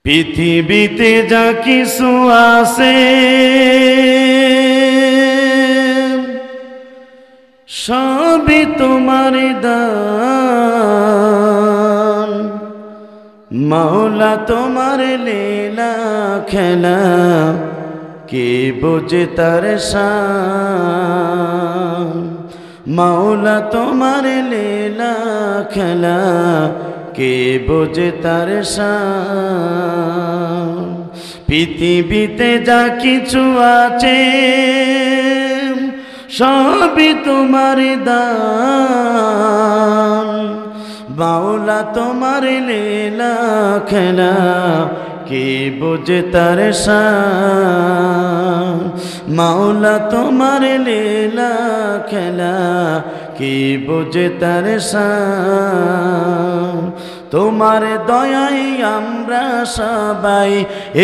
পৃথিবীতে যা কিছু আছে সবই তোমার দান, মাওলা তোমার লীলা খেলা কে বোঝে তার শান। মাওলা তোমার লীলা খেলা কে বোঝে তার শান। পৃথিবীতে যা কিছু আছে সবই তোমার দান, মাওলা তোমার লীলা খেলা কে বোঝে তার শান। মাওলা তোমার লীলা খেলা কে বোঝে তার শান। তোমার দয়ায় আমরা সবাই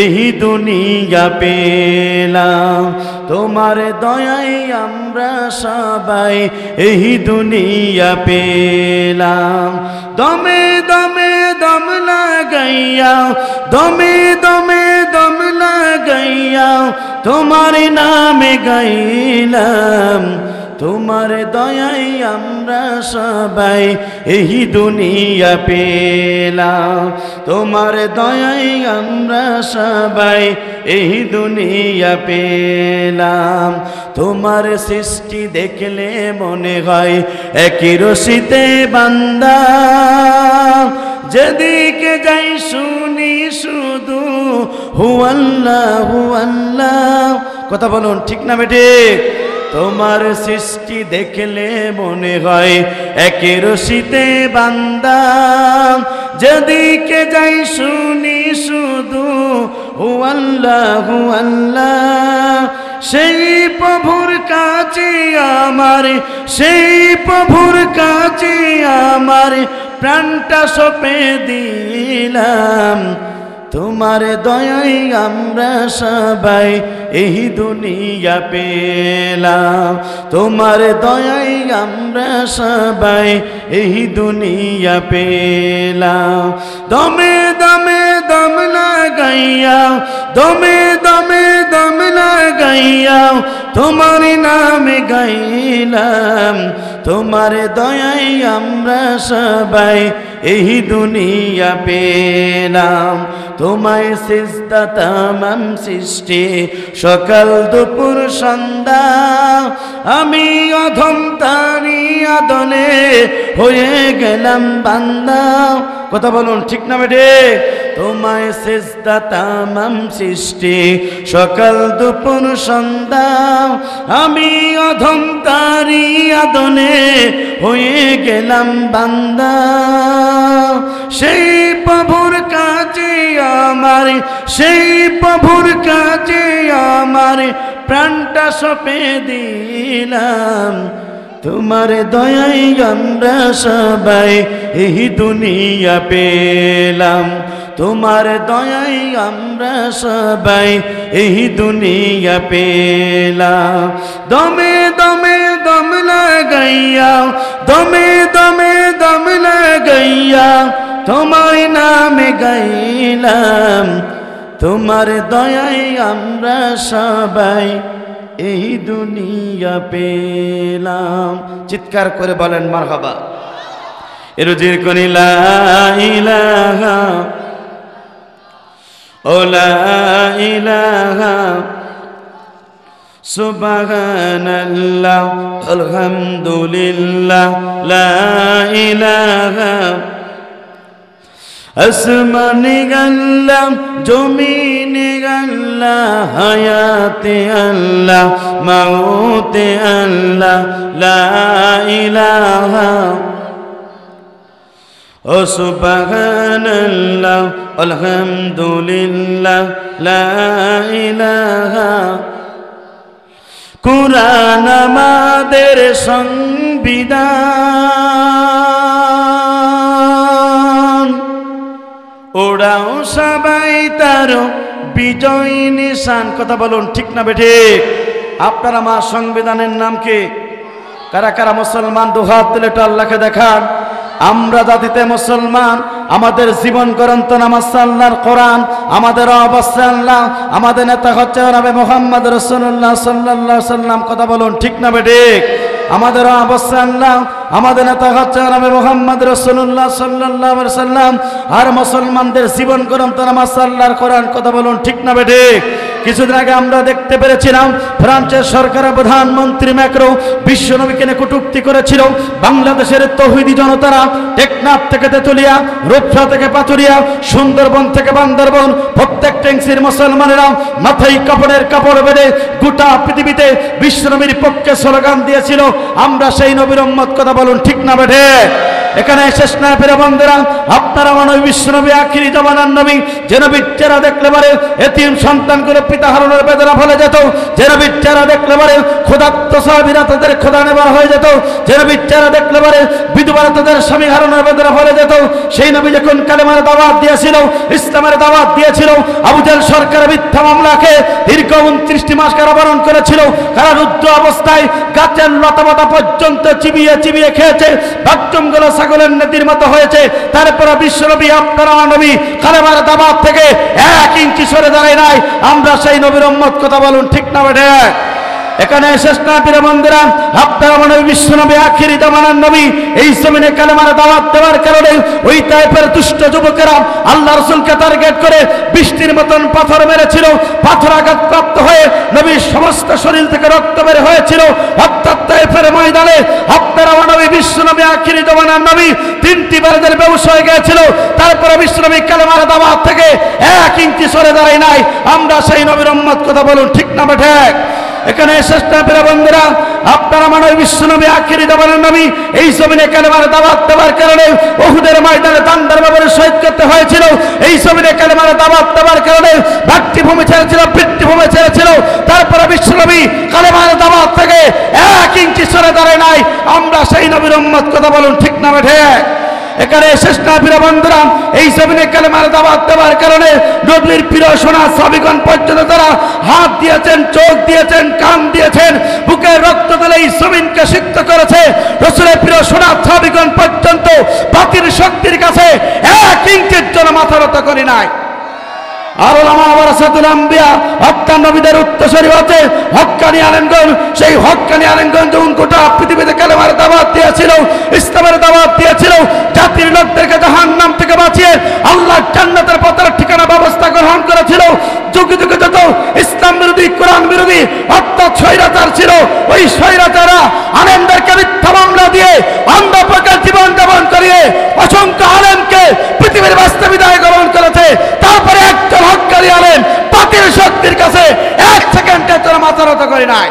এই দুনিয়া পেলাম, তোমার দয়ায় আমরা সবাই এই দুনিয়া পেলাম। দমে দমে দম লাগাইয়া, দমে দমে দম লাগাইয়া তোমার নামে গাইলাম। তোমার দয়ায় আমরা সবাই এই দুনিয়া পেলাম, তোমার দয়ায় আমরা সবাই এই দুনিয়া পেলাম। তোমার সৃষ্টি দেখলে মনে হয় একই রশিতে বান্ধা, যেদিকে যাই শুনি শুধু হু আল্লাহ হু আল্লাহ। কথা বলুন ঠিক না বেটে? তোমার সৃষ্টি দেখলে মনে হয় একই রশিতে বান্ধা, যেদিকে যাই শুনি শুধু হু আল্লাহ হু আল্লাহ। সেই প্রভুর কাছে আমার, সেই প্রভুর কাছে আমার প্রাণটা সঁপে দিলাম। তোমার দয়ায় আমরা সবাই এই দুনিয়া পেলাম, তোমার দয়ায় আমরা সবাই এই দুনিয়া পেলাম। দমে দমে দম লাগাইয়া, দমে দমে দম লাগাইয়া তোমার নামে গাইলাম। তোমার দয়ায় আমরা সবাই এই দুনিয়া পেলাম। তোমায় সিজদা তামাম সৃষ্টি সকাল দুপুর সন্ধ্যা, আমি অধম তারি আদলে হয়ে গেলাম বান্দা। কথা বলুন ঠিক না বেটে? তোমায় সিজদা তামাম সৃষ্টি সকাল দুপুর সন্ধ্যা, আমি অধম তারি আদলে হয়ে গেলাম বান্দা। সেই প্রভুর কাছে আমার, সেই প্রভুর কাছে আমার প্রাণটা সঁপে দিলাম। তোমার দয়ায় আমরা সবাই এই দুনিয়া পেলাম, তোমার দয়ায় আমরা সবাই এই দুনিয়া পেলাম। দমে দমে দম লাগাইয়া, দমে দমে দম লাগাইয়া তোমার নামে গাইলাম। তোমার দয়ায় আমরা সবাই এই দুনিয়া পেলাম। চিৎকার করে বলেন মারহাবা। এরজির কোন লা ইলাহা ও লা ইলাহা সুবহানাল্লাহ আলহামদুলিল্লাহ লা ইলাহা। আসমানে আল্লাহ জমিনে আল্লাহ হায়াতে আল্লাহ মাউতে আল্লাহ লা ইলাহা। ও সুবহানাল্লাহ আলহামদুলিল্লাহ লা ইলাহা। কুরআন আমাদের সংবিধান, ওরাও সবাই তার বিজয় নিশান। কথা বলুন ঠিক না বেঠে? আপনার আমার সংবিধানের নাম কি? কারা কারা মুসলমান দুহাত তুলে আল্লাহকে দেখান। আমরা জাতিতে মুসলমান, আমাদের জীবন গ্রন্থ নামাজ আল্লাহর কোরআন, আমাদের অবস্থা আল্লাহ, আমাদের নেতা হচ্ছে নবী মুহাম্মদ রাসূলুল্লাহ সাল্লাল্লাহু আলাইহি সাল্লাম। কথা বলুন ঠিক না বেঠিক? আমাদের অবস্থা আল্লাহ, আমাদের নেতা হচ্ছে নবী মুহাম্মদ রাসূলুল্লাহ সাল্লাল্লাহু আলাইহি সাল্লাম। আর মুসলমানদের জীবন গ্রন্থ নামাজ আল্লাহর কোরআন। কথা বলুন ঠিক না বেঠিক? কিছুদিন আগে আমরা দেখতে পেরেছিলাম ফ্রান্সের সরকারের প্রধানমন্ত্রী ম্যাক্রো বিশ্ব নবীকে নিয়ে কটূক্তি করেছিল। বাংলাদেশের তৌহিদি জনতারা টেকনাফ থেকে তেতুলিয়া, রূপসা থেকে পাথুরিয়া, সুন্দরবন থেকে বান্দরবন প্রত্যেক ট্যাংসির মুসলমানেরা মাথায় কাপড়ের কাপড় বেঁধে গোটা পৃথিবীতে বিশ্ব নবীর পক্ষে স্লোগান দিয়েছিল। আমরা সেই নবীর উম্মত। কথা বলুন ঠিক না বেঠে? এখানে শেষ না ফেরে বন্ধুরা, আপনারা মানব বিশ্ব নবী আখিরি জামানার নবী, যে নবীর চেহারা দেখলে পারে এতিম সন্তানগুলো পিতা হারানোর বেদনা ফলে যেত, যে নবীর চেহারা দেখলে পারে ক্ষুধার্ত সাহাবীরা তাদের ক্ষুধা নেবার হয়ে যেত, যে নবীর চেহারা দেখলে পারে বিধবারা তাদের স্বামী হারানোর বেদনা ফলে যেত। সেই নবী যখন কালেমার দাওয়াত দিয়েছিল, ইসলামের দাওয়াত দিয়েছিল, আবু জাহেল সরকারের মিথ্যা মামলাকে দীর্ঘ 29টি মাস কারাবরণ করেছিল। কারারুদ্ধ অবস্থায় গাছের লতাপাতা পর্যন্ত চিবিয়ে চিবিয়ে খেয়েছে, বাথরুমগুলো ছাগলের নদীর মতো হয়েছে। তারপরে বিশ্বনবী আপনারা নবী কালেমার দাওয়াত থেকে 1 ইঞ্চি সরে দাঁড়ায় নাই। আমরা সেই নবীর উম্মত। কথা বলুন ঠিক না বেঠে? এখানে শেষ না প্রিয় বন্ধুরা, আপনারা মনে বিশ্ব নবী আখিরি জামানার নবী, এই জমিনে কালেমার দাওয়াত দেওয়ার কারণে ওই টাইপের দুষ্ট যুবকেরা আল্লাহ রাসূলকে টার্গেট করে বৃষ্টির মতন পাথর মেরেছিল। পাথর আঘাতপ্রাপ্ত হয়ে নবীর সমস্ত শরীর থেকে রক্ত বের হয়েছিল। অর্থাৎ তাইফের ময়দানে আপনারা নবী বিশ্ব নবী আখিরি জামানার নবী 3টি বারের বেহুশ হয়ে গিয়েছিল। তারপরে বিশ্ব নবী কালেমার দাওয়াত থেকে 1 ইঞ্চি সরে দাঁড়ায় নাই। আমরা সেই নবীর উম্মত। কথা বলুন ঠিক না বেঠে? এখানে শেষ না প্রিয় বন্ধুরা, আপনারা মানব বিশ্ব নবী আখিরি জামানার নবী, এই জমিনে কালেমার দাওয়াত দেওয়ার কারণে উহুদের ময়দানে দান্দার ব্যবহারে শহীদ করতে হয়েছিল। এই জমিনে কালেমার দাওয়াত দেওয়ার কারণে মাতৃভূমি ছেড়েছিল, পিতৃভূমি ছেড়েছিল। তারপরে বিশ্ব নবী কালেমার দাওয়াত থেকে 1 ইঞ্চি সরে দাঁড়ায় নাই। আমরা সেই নবীর উম্মত। কথা বলুন ঠিক না বেঠে? এখানে শেষ না প্রিয় বন্ধুরা, এই জমিনে কালেমার দাওয়াত দেওয়ার কারণে নবীর প্রিয় সোনা সাহাবীগণ পর্যন্ত তারা হাত দিয়েছেন, চোখ দিয়েছেন, কান দিয়েছেন, বুকের রক্ত দিলে এই জমিনকে সিক্ত করেছে। রাসূলের প্রিয় সোনা সাহাবীগণ পর্যন্ত বাতিল শক্তির কাছে 1 ইঞ্চির জন্য মাথা নত করে নাই। আর ওলামা ওয়ারাসাতুল আম্বিয়া, হক্কানি নবীদের উত্তরসূরি হতে হক্কানি আলেমগণ, সেই হক্কানি আলেমগণ যখন গোটা পৃথিবীতে কালেমার দাওয়াত দিয়েছিল, ইসলামের দাওয়াত দিয়েছিল, জাতির লোকদেরকে জাহান্নাম থেকে বাঁচিয়ে আল্লাহর জান্নাতের পথের ঠিকানা ব্যবস্থা গ্রহণ করেছিল। যুগে যুগে যত ইসলাম বিরোধী, কোরআন বিরোধী অর্থাৎ স্বৈরাচার ছিল, ওই স্বৈরাচাররা আলেমদেরকে মিথ্যা মামলা দিয়ে অন্ধ প্রকার জীবন যাপন করিয়ে অসংখ্য আলেমকে পৃথিবীর বাস্তব বিদায় গ্রহণ করেছে। তারপরে একজন হক্কানি আলেম বাতিল শক্তির কাছে 1 সেকেন্ডের জন্য মাথা নত করে নাই।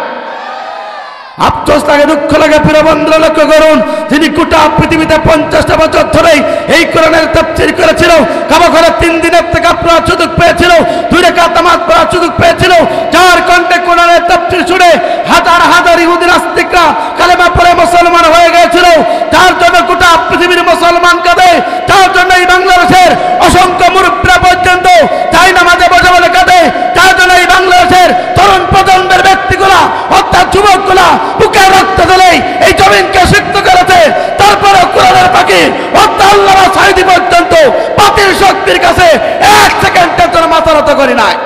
আফসোস লাগে, দুঃখ লাগে প্রিয় বন্ধুরা, লক্ষ্য করুন, যিনি গোটা পৃথিবীতে 50টা বছর ধরেই এই কোরআনের তাফসীর করেছিল, কাবা ঘরে 3 দিনের থেকে পড়ার সুযোগ পেয়েছিল, 2 রাকাত নামাজ পড়ার সুযোগ পেয়েছিল, যার কণ্ঠে কোরআনের তাফসীর শুনে হাজার হাজার ইহুদি নাস্তিকরা কালেমা পড়ে মুসলমান হয়ে গিয়েছিল। তার জন্য গোটা পৃথিবীর মুসলমান কাঁদে, তার জন্য এই বাংলাদেশের অসংখ্য মুরব্বীরা পর্যন্ত তাই নামাজে বসে বলে কাঁদে, তার জন্য এই বাংলাদেশের তরুণ প্রজন্মের ব্যক্তিগুলা অর্থাৎ যুবকগুলা বুকের রক্ত দিলেই এই জমিনকে সিক্ত করেছে। তারপরে কোরআনের পাখি অর্থাৎ আল্লামা সাঈদী পর্যন্ত বাতিল শক্তির কাছে 1 সেকেন্ডের জন্য মাথা নত করে নাই।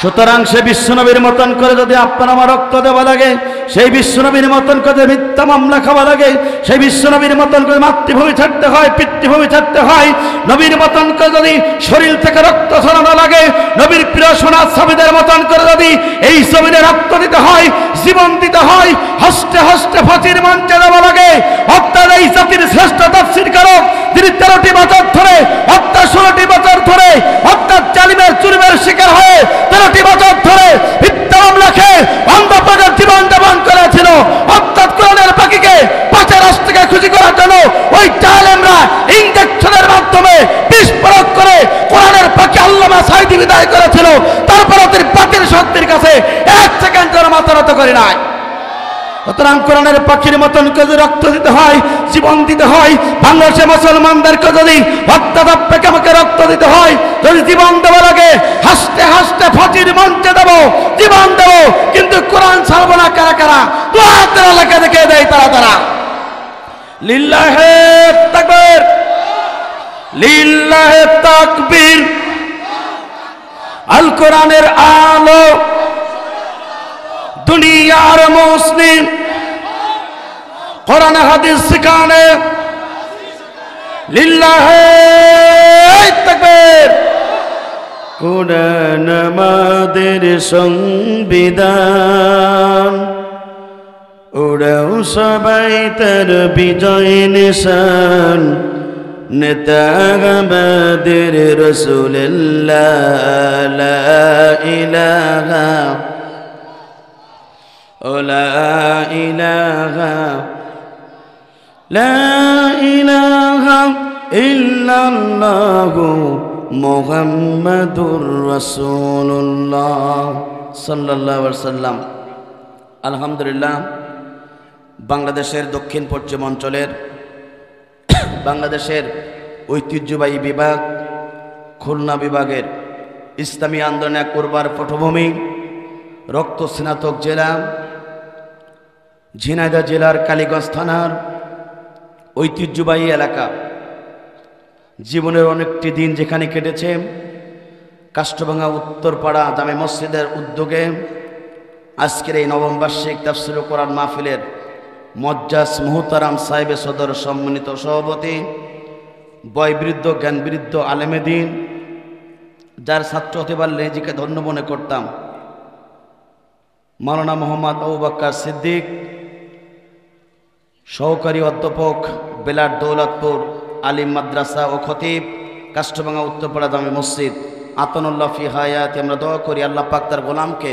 সুতরাং সে বিশ্বনবীর মতন করে যদি আপনার আমার রক্ত দেওয়া লাগে, সেই বিশ্বনবীর মতন করে মিথ্যা মামলা খাওয়া লাগে, সেই বিশ্বনবীর মতন করে মাতৃভূমি ছাড়তে হয়, পিতৃভূমি ছাড়তে হয়, নবীর মতন করে যদি শরীর থেকে রক্ত ছড়ানো লাগে, নবীর প্রিয় সোনা সাহাবীদের মতন করে যদি এই জমিনে রক্ত দিতে হয়, জীবন দিতে হয়, হস্তে হস্তে ফাঁসির মঞ্চে দেওয়া লাগে। অর্থাৎ এই জাতির শ্রেষ্ঠ তাফসীরকারক যিনি 13টি বছর ধরে অর্থাৎ 16টি বছর ধরে অর্থাৎ জালিমের জুলুমের শিকার হয়ে 13টি বছর ধরে মিথ্যা মামলা খেয়ে অন্ধপ্রকার জীবন যাপন করেছিল, অর্থাৎ কোরআনের পাখিকে পাঁচের রাশ থেকে খুশি করার জন্য ওই জালেমরা ইঞ্জেকশনের মাধ্যমে বিষ প্রয়োগ করে কোরআনের পাখি আল্লামা সাঈদী বিদায় করেছিল। তারপর ওদের বাতিল শক্তির কাছে 1 সেকেন্ড যেন মাথা নত করে নাই। সুতরাং কোরআনের পাখির মতন যদি রক্ত দিতে হয়, জীবন দিতে হয়, বাংলাদেশে মুসলমানদেরকে যদি হত্যাদপ্পেকে আমাকে রক্ত দিতে হয়, যদি জীবন দেওয়া লাগে, হাসতে হাসতে ফাঁসির মঞ্চে দেবো, জীবন দেবো, কিন্তু কোরআন ছাড়বো না। কারা কারা দুহাতের এলাকা দেখে দেয় তারা তারা। লিল্লাহে তাকবীর, লিল্লাহে তাকবীর। আল কোরআনের আলো দুনিয়ার মুসলিম, কোরআন হাদিস শিখানে। লিল্লাহে তাকবীর। কোরআন আমাদের সংবিধান, ওরাও সবাই তার বিজয় নিশান। নেতা আমাদের রাসূলুল্লাহ, লা ইলাহা লা ইলাহা লা ইলাহা ইল্লাল্লাহু মুহাম্মাদুর রাসূলুল্লাহ সাল্লাল্লাহু আলাইহি ওয়াসাল্লাম। আলহামদুলিল্লাহ, বাংলাদেশের দক্ষিণ পশ্চিম অঞ্চলের বাংলাদেশের ঐতিহ্যবাহী বিভাগ খুলনা বিভাগের ইসলামী আন্দোলন এক উর্বর পটভূমি, রক্ত স্নাতক জেলা, ঝিনাইদহ জেলার কালীগঞ্জ থানার ঐতিহ্যবাহী এলাকা। জীবনের অনেকটি দিন যেখানে কেটেছে, কাষ্টভাঙ্গা উত্তরপাড়া জামে মসজিদের উদ্যোগে আজকের এই নবম বার্ষিক তাফসীরুল কোরআন মাহফিলের মজ্জাজ মুহতারাম সাহেবে সদর সম্মানিত সভাপতি, বয়বৃদ্ধ জ্ঞানবৃদ্ধ আলেমে দ্বীন, যার ছাত্র হতে পারলে নিজেকে ধন্য মনে করতাম, মাওলানা মোহাম্মদ আবু বকর সিদ্দিক, সহকারী অধ্যাপক বেলার দৌলতপুর আলিম মাদ্রাসা ও খতিব কাষ্টভাঙ্গা উত্তরপাড়া জামে মসজিদ, আতানুল্লাহ ফি হায়াতি। আমরা দোয়া করি আল্লাহ পাক তার গোলামকে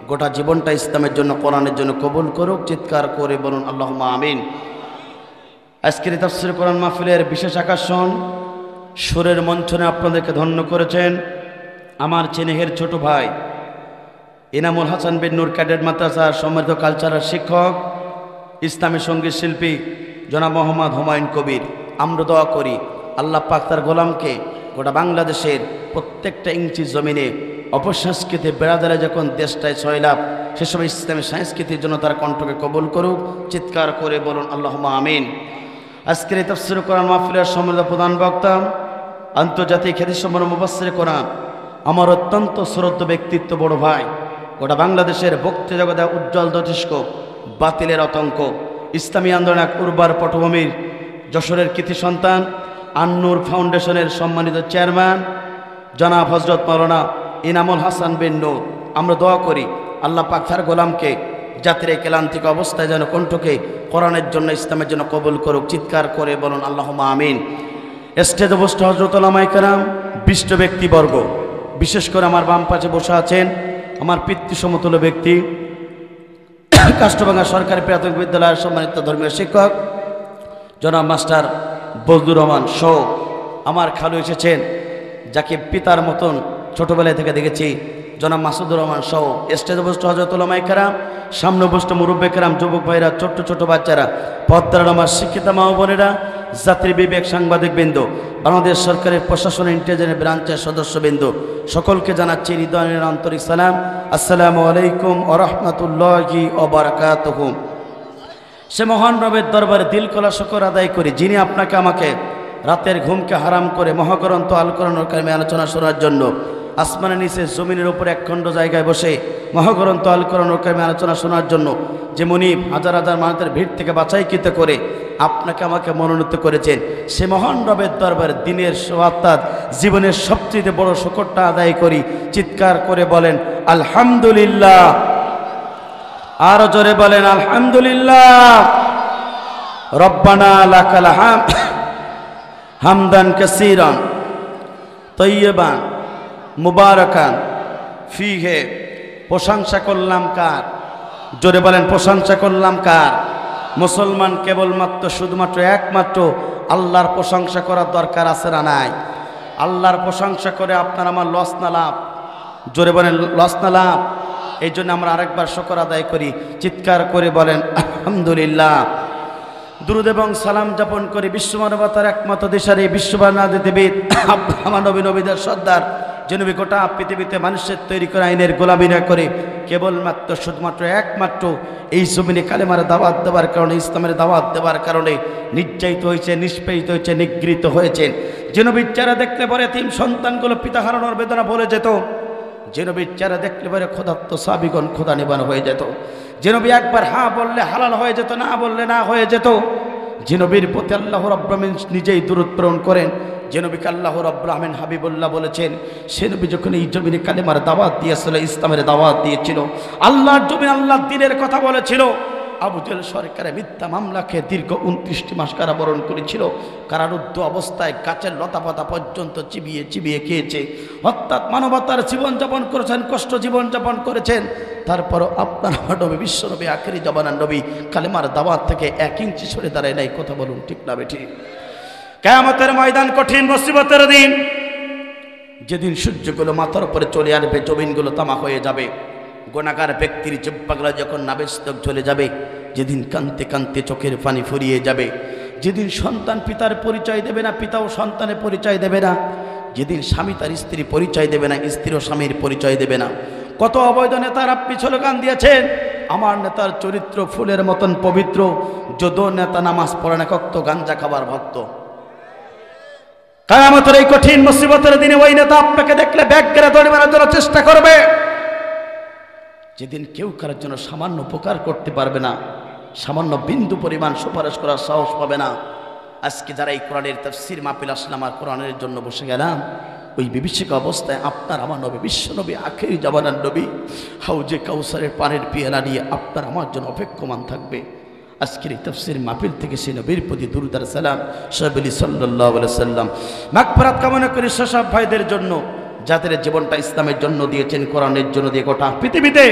গোটা জীবনটা ইসলামের জন্য, কোরআনের জন্য কবুল করুক। চিৎকার করে বলুন আল্লাহুম্মা আমিন। আজকের তাফসীর কোরআন মাহফিলের বিশেষ আকর্ষণ, সুরের মঞ্চনে আপনাদেরকে ধন্য করেছেন আমার চেনেহের ছোট ভাই ইনামুল হাসান বিন নূর ক্যাডেট মাদ্রাসার সম্মানিত কালচারাল শিক্ষক, ইসলামী সঙ্গীত শিল্পী জনাব মোহাম্মদ হুমায়ুন কবির। আমরা দোয়া করি আল্লাহ পাক তার গোলামকে গোটা বাংলাদেশের প্রত্যেকটা ইঞ্চি জমিনে অপসংস্কৃতি বেড়াদারে যখন দেশটায় ছয়লাভ, সে সময় ইসলামী সংস্কৃতির জন্য তার কণ্ঠকে কবুল করুক। চিৎকার করে বলুন আল্লাহুম্মা আমিন। আজকের এই তাফসীর কোরআন মাহফিলের সম্মানিত প্রধান বক্তা, আন্তর্জাতিক খ্যাতিসম্পন্ন মুফাসসির কোরআন, আমার অত্যন্ত শ্রদ্ধ ব্যক্তিত্ব, বড় ভাই, গোটা বাংলাদেশের ভক্তি জগতে উজ্জ্বল জ্যোতিষ্ক, বাতিলের আতঙ্ক, ইসলামী আন্দোলন এক উর্বর পটভূমির যশোরের কৃতি সন্তান, আন্নুর ফাউন্ডেশনের সম্মানিত চেয়ারম্যান জনাব হযরত মাওলানা ইনামুল হাসান বিন নূর। আমরা দোয়া করি আল্লাহ পাক তার গোলামকে জাতির এই ক্লান্তিক অবস্থায় যেন কণ্ঠকে কোরআনের জন্য, ইসলামের জন্য কবুল করুক। চিৎকার করে বলুন আল্লাহুম্মা আমিন। স্টেজে উপস্থিত হযরত উলামায়ে কেরাম, বিশিষ্ট ব্যক্তিবর্গ, বিশেষ করে আমার বাম পাশে বসে আছেন আমার পিতৃ সমতুল্য ব্যক্তি, কাষ্টভাঙ্গা সরকারি প্রাথমিক বিদ্যালয়ের সম্মানিত ধর্মীয় শিক্ষক জনাব মাস্টার বজলুর রহমান সহ আমার খালু এসেছেন, যাকে পিতার মতন ছোটবেলায় থেকে দেখেছি, জনাব মাসুদুর রহমান সহ স্টেজে উপস্থিত হযরত উলামায়ে কেরাম, সামনে উপস্থিত মুরব্বী কেরাম, যুবক ভাইরা, ছোট্ট ছোট বাচ্চারা, পর্দার আমার শিক্ষিতা মা বোনেরা, জাতির বিবেক সাংবাদিকবৃন্দ, বাংলাদেশ সরকারের প্রশাসন ইন্টেলিজেন্স ব্রাঞ্চের সদস্যবৃন্দ, সকলকে জানাচ্ছি হৃদয়ের আন্তরিক সালাম। আসসালামু আলাইকুম ওয়া রাহমাতুল্লাহি ওয়া বারাকাতুহু। সে মহান রবের দরবারে দিল খোলা শুকর আদায় করি, যিনি আপনাকে আমাকে রাতের ঘুমকে হারাম করে মহাগ্রন্থ আল কোরআনুল কারীমে আলোচনা শোনার জন্য আসমানের নিচে জমিনের উপর একখণ্ড জায়গায় বসে মহাগ্রন্থ আল কোরআনুল কারীমে আলোচনা শোনার জন্য যে মুনিব হাজার হাজার মানুষের ভিড় থেকে বাছাইকৃত করে আপনাকে আমাকে মনোনীত করেছেন, সে মহান রবের দরবারে দিনের অর্থাৎ জীবনের সবচেয়ে বড় শুকরটা আদায় করি। চিৎকার করে বলেন আলহামদুলিল্লাহ। আরো জোরে বলেন আলহামদুলিল্লাহ। রব্বানা লাকাল হামদ হামদান কাসীরান তাইয়্যিবান মুবারাকান ফীহি। প্রশংসা করলাম কার? জোরে বলেন প্রশংসা করলাম কার? মুসলমান কেবলমাত্র শুধুমাত্র একমাত্র আল্লাহর প্রশংসা করার দরকার আছে না নাই? আল্লাহর প্রশংসা করে আপনার আমার লস না লাভ? জোরে বলেন লস না লাভ? এই জন্য আমরা আরেকবার শুকর আদায় করি, চিৎকার করে বলেন আলহামদুলিল্লাহ। দুরূদ এবং সালাম যাপন করি বিশ্বমানবতার একমাত্র দিশারি বিশ্ববানাদিবিদ আমার নবী নবীদের সর্দার যে নবী গোটা পৃথিবীতে মানুষের তৈরি করা আইনের গোলামি না করে কেবলমাত্র শুধুমাত্র একমাত্র এই জমিনে কালেমার দাওয়াত দেওয়ার কারণে, ইসলামের দাওয়াত দেওয়ার কারণে নির্যাতিত হয়েছে, নিষ্পেষিত হয়েছে, নিগৃহীত হয়েছেন। যে নবীর চেহারা দেখলে পরে তিন সন্তানগুলো পিতা হারানোর বেদনা ভুলে যেত, যে নবীর চেহারা দেখলে পরে ক্ষুধার্ত সাহাবীগণ ক্ষুধা নিবারণ হয়ে যেত, যে নবী একবার হ্যাঁ বললে হালাল হয়ে যেত, না বললে না হয়ে যেত, যে নবীর প্রতি আল্লাহ রাব্বুল আমিন নিজেই দরুদ প্রেরণ করেন, যে নবীকে আল্লাহ রাব্বুল আমিন হাবিবুল্লাহ বলেছেন, সে নবী যখন এই জমিনে কালেমার দাওয়াত দিয়েছিল, ইসলামের দাওয়াত দিয়েছিল, আল্লাহর জমিনে আল্লাহর দ্বীনের কথা বলেছিল, আবু জেহেল সরকারে মিথ্যা মামলাকে দীর্ঘ 29টি মাস কারাবরণ করেছিল, কারারুদ্ধ অবস্থায় গাছের লতাপাতা পর্যন্ত চিবিয়ে চিবিয়ে খেয়েছে, অর্থাৎ মানবতার জীবনযাপন করেছেন, কষ্ট জীবনযাপন করেছেন। তারপরও আপনার নবী বিশ্বনবী আখেরি জমানার নবী কালেমার দাওয়াত থেকে 1 ইঞ্চি সরে দাঁড়ায় নাই। কথা বলুন ঠিক না বেঠিক? কিয়ামতের ময়দান কঠিন মুসিবতের দিন, যেদিন সূর্যগুলো মাথার উপরে চলে আসবে, জমিনগুলো তামা হয়ে যাবে, গুনাহগার ব্যক্তির জিহ্বাগুলো যখন নাবেস্তক চলে যাবে, যেদিন কাঁদতে কাঁদতে চোখের পানি ফুরিয়ে যাবে, যেদিন সন্তান পিতার পরিচয় দেবে না, পিতাও সন্তানের পরিচয় দেবে না, যেদিন স্বামী তার স্ত্রী পরিচয় দেবে না, স্ত্রীও স্বামীর পরিচয় দেবে না। কত অবৈধ নেতার আপনি স্লোগান দিয়েছেন, আমার নেতার চরিত্র ফুলের মতন পবিত্র, যদু নেতা নামাজ পড়ে না, কত গাঞ্জা খাবার ভক্ত। কিয়ামতের এই কঠিন মুসিবতের দিনে ওই নেতা আপনাকে দেখলে ব্যাগ গেড়ে দড়ি মারার জন্য চেষ্টা করবে, যেদিন কেউ কারোর জন্য সামান্য উপকার করতে পারবে না, সামান্য বিন্দু পরিমাণ সুপারিশ করার সাহস পাবে না। আজকে যারা এই কোরআনের তাফসীর মাহফিল আসলাম আর কোরআনের জন্য বসে গেলাম, ওই বিভীষিকা অবস্থায় আপনার আমার নবী বিশ্বনবী আখেরি জামানার নবী হাউজে কাউসারের পানির পিয়ালা নিয়ে আপনার আমার জন্য অপেক্ষমান থাকবে। আজকের এই তাফসীর মাহফিল থেকে সেই নবীর প্রতি দুরূদ আর সালাম সাহাবী সাল্লাল্লাহু আলাইহি সাল্লাম মাগফিরাত কামনা করি সেসব ভাইদের জন্য যাদের জীবনটা ইসলামের জন্য দিয়েছেন, কোরআনের জন্য দিয়ে গোটা পৃথিবীতে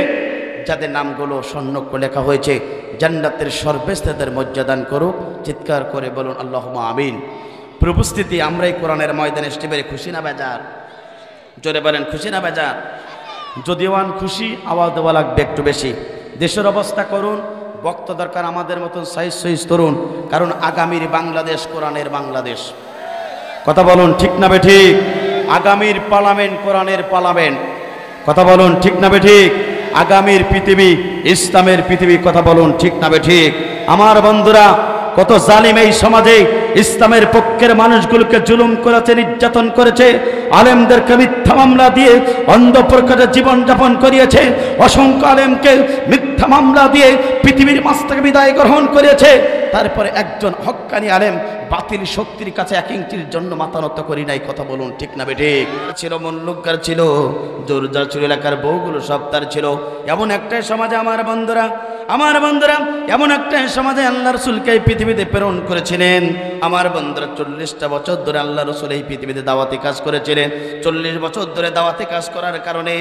যাদের নামগুলো স্বর্ণাক্ষরে লেখা হয়েছে, জান্নাতের সর্বশ্রেষ্ঠদের মর্যাদান করুক। চিৎকার করে বলুন আল্লাহুম্মা আমিন। উপস্থিতি আমরা এই কোরআনের ময়দানে এসে খুশি না বেজার? জোরে বলেন খুশি না বেজার? যদিও খুশি, আওয়াজ দেওয়া লাগবে একটু বেশি। দেশের অবস্থা করুন, বক্তা দরকার আমাদের মতন সাইজ তরুণ, কারণ আগামীর বাংলাদেশ কোরআনের বাংলাদেশ। কথা বলুন ঠিক না বেঠিক? আগামীর পার্লামেন্ট কোরআনের পার্লামেন্ট। কথা বলুন ঠিক না বেঠিক? আগামীর পৃথিবী ইসলামের পৃথিবী। কথা বলুন ঠিক না বেঠিক? আমার বন্ধুরা, কত জালিম এই সমাজে ইসলামের পক্ষের মানুষগুলোকে জুলুম করেছে, নির্যাতন করেছে, আলেমদেরকে মিথ্যা মামলা দিয়ে অন্ধ প্রকারে জীবনযাপন করিয়েছে, অসংখ্য আলেমকে মিথ্যা মামলা দিয়ে পৃথিবীর মাঝ থেকে বিদায় গ্রহণ করিয়েছে। তারপরে একজন হক্কানি আলেম বাতিল শক্তির কাছে 1 ইঞ্চির জন্য মাথা নত করি নাই। কথা বলুন ঠিক না বেঠিক? ছিল মল্লুকার, ছিল জোরদার, ছিল এলাকার বউগুলো সব তার ছিল। এমন একটা সমাজে আমার বন্ধুরা এমন একটা সমাজে আল্লাহ রাসূলকে এই পৃথিবীতে প্রেরণ করেছিলেন। আমার বন্ধুরা 40টা বছর ধরে আল্লাহ রাসূল এই পৃথিবীতে দাওয়াতি কাজ করেছিলেন। 40 বছর ধরে দাওয়াতি কাজ করার কারণে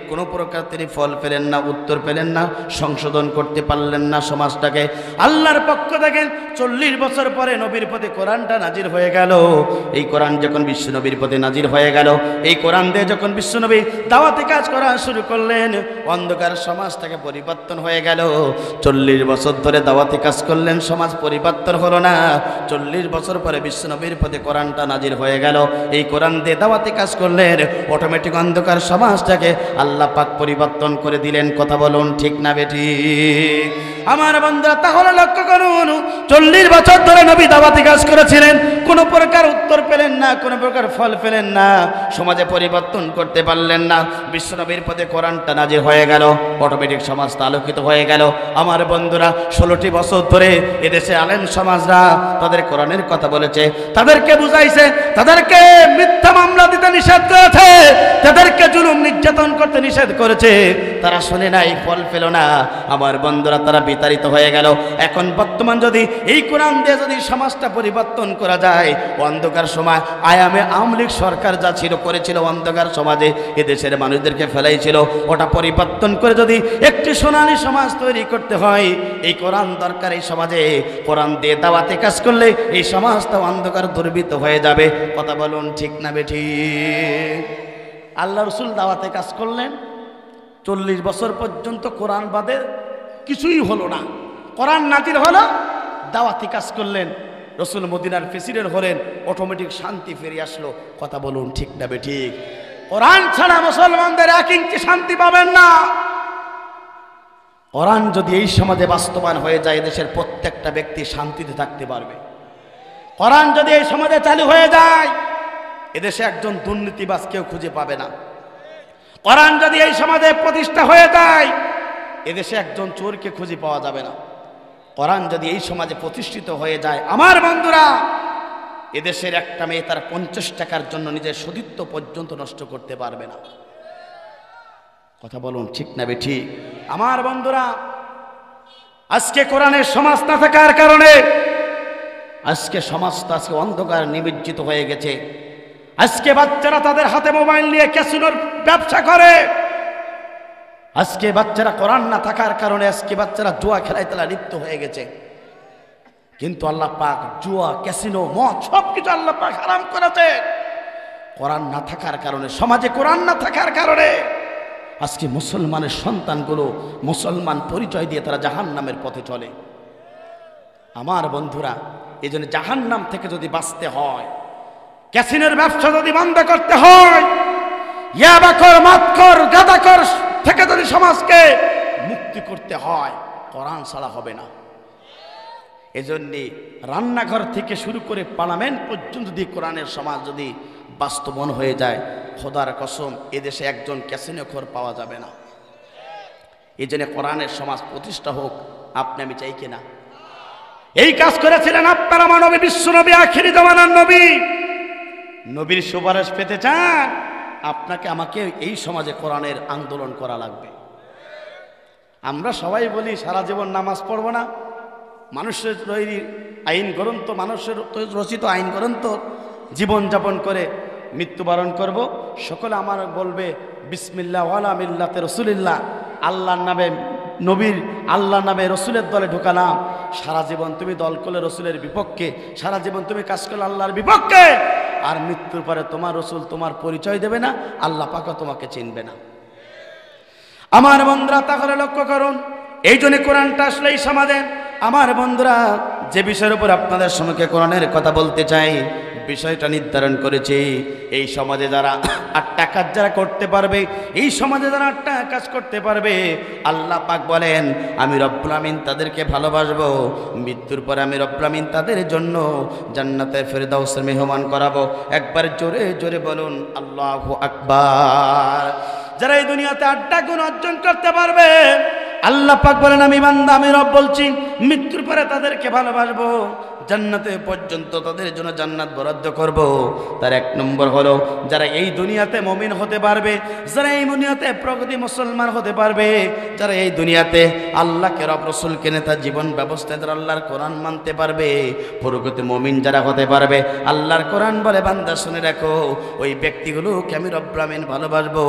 কোনো প্রকার তিনি ফল পেলেন না, উত্তর পেলেন না, সংশোধন করতে পারলেন না সমাজটাকে। আল্লাহর পক্ষ থেকে 40 বছর পরে নবীর প্রতি কোরআনটা নাজির হয়ে গেল। এই কোরআন যখন বিশ্ব নবীর প্রতি নাজির হয়ে গেল, এই কোরআন দিয়ে যখন বিশ্ব নবী দাওয়াতি কাজ করা শুরু করলেন, অন্ধকার সমাজটাকে পরিবর্তন হয়ে গেল। 40 বছর ধরে দাওয়াতি কাজ করলেন, সমাজ পরিবর্তন হলো না। 40 বছর পরে বিশ্ব নবীর প্রতি কোরআনটা নাজির হয়ে গেল। এই কোরআন দিয়ে দাওয়াতি কাজ করলেন, অটোমেটিক অন্ধকার সমাজটাকে আল্লাহ পাক পরিবর্তন করে দিলেন। কথা বলুন ঠিক না বেঠিক? আমার বন্ধুরা, তাহলে লক্ষ্য করুন, 40 বছর ধরে নবী দাওয়াতি কাজ করেছিলেন, কোনো প্রকার উত্তর পেলেন না, কোনো প্রকার ফল পেলেন না, সমাজে পরিবর্তন করতে পারলেন না। বিশ্ব নবীর প্রতি কোরআনটা নাজির হয়ে গেল, অটোমেটিক সমাজটা আলোকিত হয়ে গেল। আমার বন্ধুরা, 16টি বছর ধরে এদেশে আলেম সমাজরা তাদের কোরআনের কথা বলেছে, তাদেরকে বুঝাইছে, তাদেরকে মিথ্যা মামলা দিতে নিষেধ করেছে, তাদেরকে জুলুম নির্যাতন করতে নিষেধ করেছে। তারা শুনে নাই, ফল পেল না। আমার বন্ধুরা, তারা বিতাড়িত হয়ে গেল। এখন বর্তমান যদি এই কোরআন দিয়ে যদি সমাজটা পরিবর্তন করা যায়, অন্ধকার সময় আয়ামে আওয়ামী লীগ সরকার যা ছিল করেছিল অন্ধকার সমাজে এদেশের মানুষদেরকে ফেলাইছিল, ওটা পরিবর্তন করে যদি একটি সোনালী সমাজ তৈরি করতে হয়, এই কোরআন দরকার। এই সমাজে কোরআন দিয়ে দাওয়াতে কাজ করলে এই সমাজটা অন্ধকার দুর্বৃত্ত হয়ে যাবে। কথা বলুন ঠিক না বেঠিক? আল্লাহ রাসূল দাওয়াতে কাজ করলেন, 40 বছর পর্যন্ত কোরআন বাদে কিছুই হলো না। কোরআন নাজিল হলো, দাওয়াতি কাজ করলেন, রসুল মদিনার প্রেসিডেন্ট হলেন, অটোমেটিক শান্তি ফিরে আসলো। কথা বলুন ঠিক না বেঠিক? কোরআন ছাড়া মুসলমানদের 1 ইঞ্চি শান্তি পাবেন না। কোরআন যদি এই সমাজে বাস্তবায়ন হয়ে যায়, দেশের প্রত্যেকটা ব্যক্তি শান্তিতে থাকতে পারবে। কোরআন যদি এই সমাজে চালু হয়ে যায়, এদেশে একজন দুর্নীতিবাজ কেউ খুঁজে পাবে না। কোরআন যদি এই সমাজে প্রতিষ্ঠা হয়ে যায়, এদেশে একজন চোরকে খুঁজে পাওয়া যাবে না। কোরআন যদি এই সমাজে প্রতিষ্ঠিত হয়ে যায়, আমার বন্ধুরা, এদেশের একটা মেয়ে তার 50 টাকার জন্য নিজের সতীত্ব পর্যন্ত নষ্ট করতে পারবে না। কথা বলুন ঠিক না বেঠিক? আমার বন্ধুরা, আজকে কোরআনের সমাজ না থাকার কারণে আজকে সমাজটা আজকে অন্ধকার নিমজ্জিত হয়ে গেছে। আজকে বাচ্চারা তাদের হাতে মোবাইল নিয়ে ক্যাসিনোর ব্যবসা করে। আজকে বাচ্চারা কোরআন না থাকার কারণে আজকে বাচ্চারা জুয়া খেলায় তারা লিপ্ত হয়ে গেছে। কিন্তু আল্লাহ পাক জুয়া, ক্যাসিনো, মদ সবকিছু আল্লাহ পাক হারাম করেছে। কোরআন না থাকার কারণে, সমাজে কোরআন না থাকার কারণে আজকে মুসলমানের সন্তানগুলো মুসলমান পরিচয় দিয়ে তারা জাহান্নামের পথে চলে। আমার বন্ধুরা, এই জন্য জাহান্নাম থেকে যদি বাঁচতে হয়, ক্যাসিনোর ব্যবসা যদি বন্ধ করতে হয়, ইয়াবাকর, মদখোর, গাঁজাখোর থেকে যদি সমাজকে মুক্তি করতে হয়, কোরআন ছাড়া হবে না। এজন্যে রান্নাঘর থেকে শুরু করে পার্লামেন্ট পর্যন্ত যদি কোরআনের সমাজ যদি বাস্তবায়ন হয়ে যায়, খোদার কসম এদেশে একজন ক্যাসিনোখোর পাওয়া যাবে না। এই জন্য কোরআনের সমাজ প্রতিষ্ঠা হোক, আপনি আমি চাই কিনা? এই কাজ করেছিলেন আপনার আমার নবী, বিশ্ব নবী, আখিরি জামানার নবী। নবীর সুপারিশ পেতে চান, আপনাকে আমাকে এই সমাজে কোরআনের আন্দোলন করা লাগবে। আমরা সবাই বলি সারা জীবন নামাজ পড়ব না, মানুষের তৈরি আইন গ্রন্থ, মানুষের রচিত আইন গ্রন্থ জীবনযাপন করে মৃত্যুবরণ করব। সকলে আমার বলবে বিসমিল্লাহ ওয়ালা মিল্লাতে রসুলিল্লাহ, আল্লাহর নামে নবীর, আল্লাহর নামে রসুলের দলে ঢোকালাম। সারা জীবন তুমি দল করলে রসুলের বিপক্ষে, সারা জীবন তুমি কাজ করলে আল্লাহর বিপক্ষে, আর মৃত্যুর পরে তোমার রসুল তোমার পরিচয় দেবে না, আল্লাহ পাকও তোমাকে চিনবে না। আমার বন্ধুরা, তাহলে লক্ষ্য করুন, এই জন্য কোরআনটা আসলে এই সমাজে, আমার বন্ধুরা, যে বিষয়ের উপর আপনাদের সম্মুখে কোরআনের কথা বলতে চাই, বিষয়টা নির্ধারণ করেছি। এই সমাজে যারা 8টা কাজ যারা করতে পারবে, এই সমাজে যারা 8টা কাজ করতে পারবে, আল্লাহ পাক বলেন আমি রব্বুল আমিন তাদেরকে ভালোবাসবো। মৃত্যুর পরে আমি রব্বুল আমিন তাদের জন্য জান্নাতের ফেরদাউসের মেহমান করাবো। একবার জোরে জোরে বলুন আল্লাহু আকবার। যারা এই দুনিয়াতে 8টা গুণ অর্জন করতে পারবে, আল্লাহ পাক বলেন আমি বান্দা, আমি রব বলছি, মৃত্যুর পরে তাদেরকে ভালোবাসবো, জান্নাতে পর্যন্ত তাদের জন্য জান্নাত বরাদ্দ করব। তার 1 নম্বর হলো যারা এই দুনিয়াতে মুমিন হতে পারবে, যারা এই দুনিয়াতে প্রগতি মুসলমান হতে পারবে, যারা এই দুনিয়াতে আল্লাহকে রব রাসূলকে নেতা জীবন ব্যবস্থায় যারা আল্লাহর কোরআন মানতে পারবে, প্রগতি মুমিন যারা হতে পারবে, আল্লাহর কোরআন বলে বান্দা শুনে রাখো, ওই ব্যক্তিগুলোকে আমি রব্বুল আমিন ভালোবাসবো।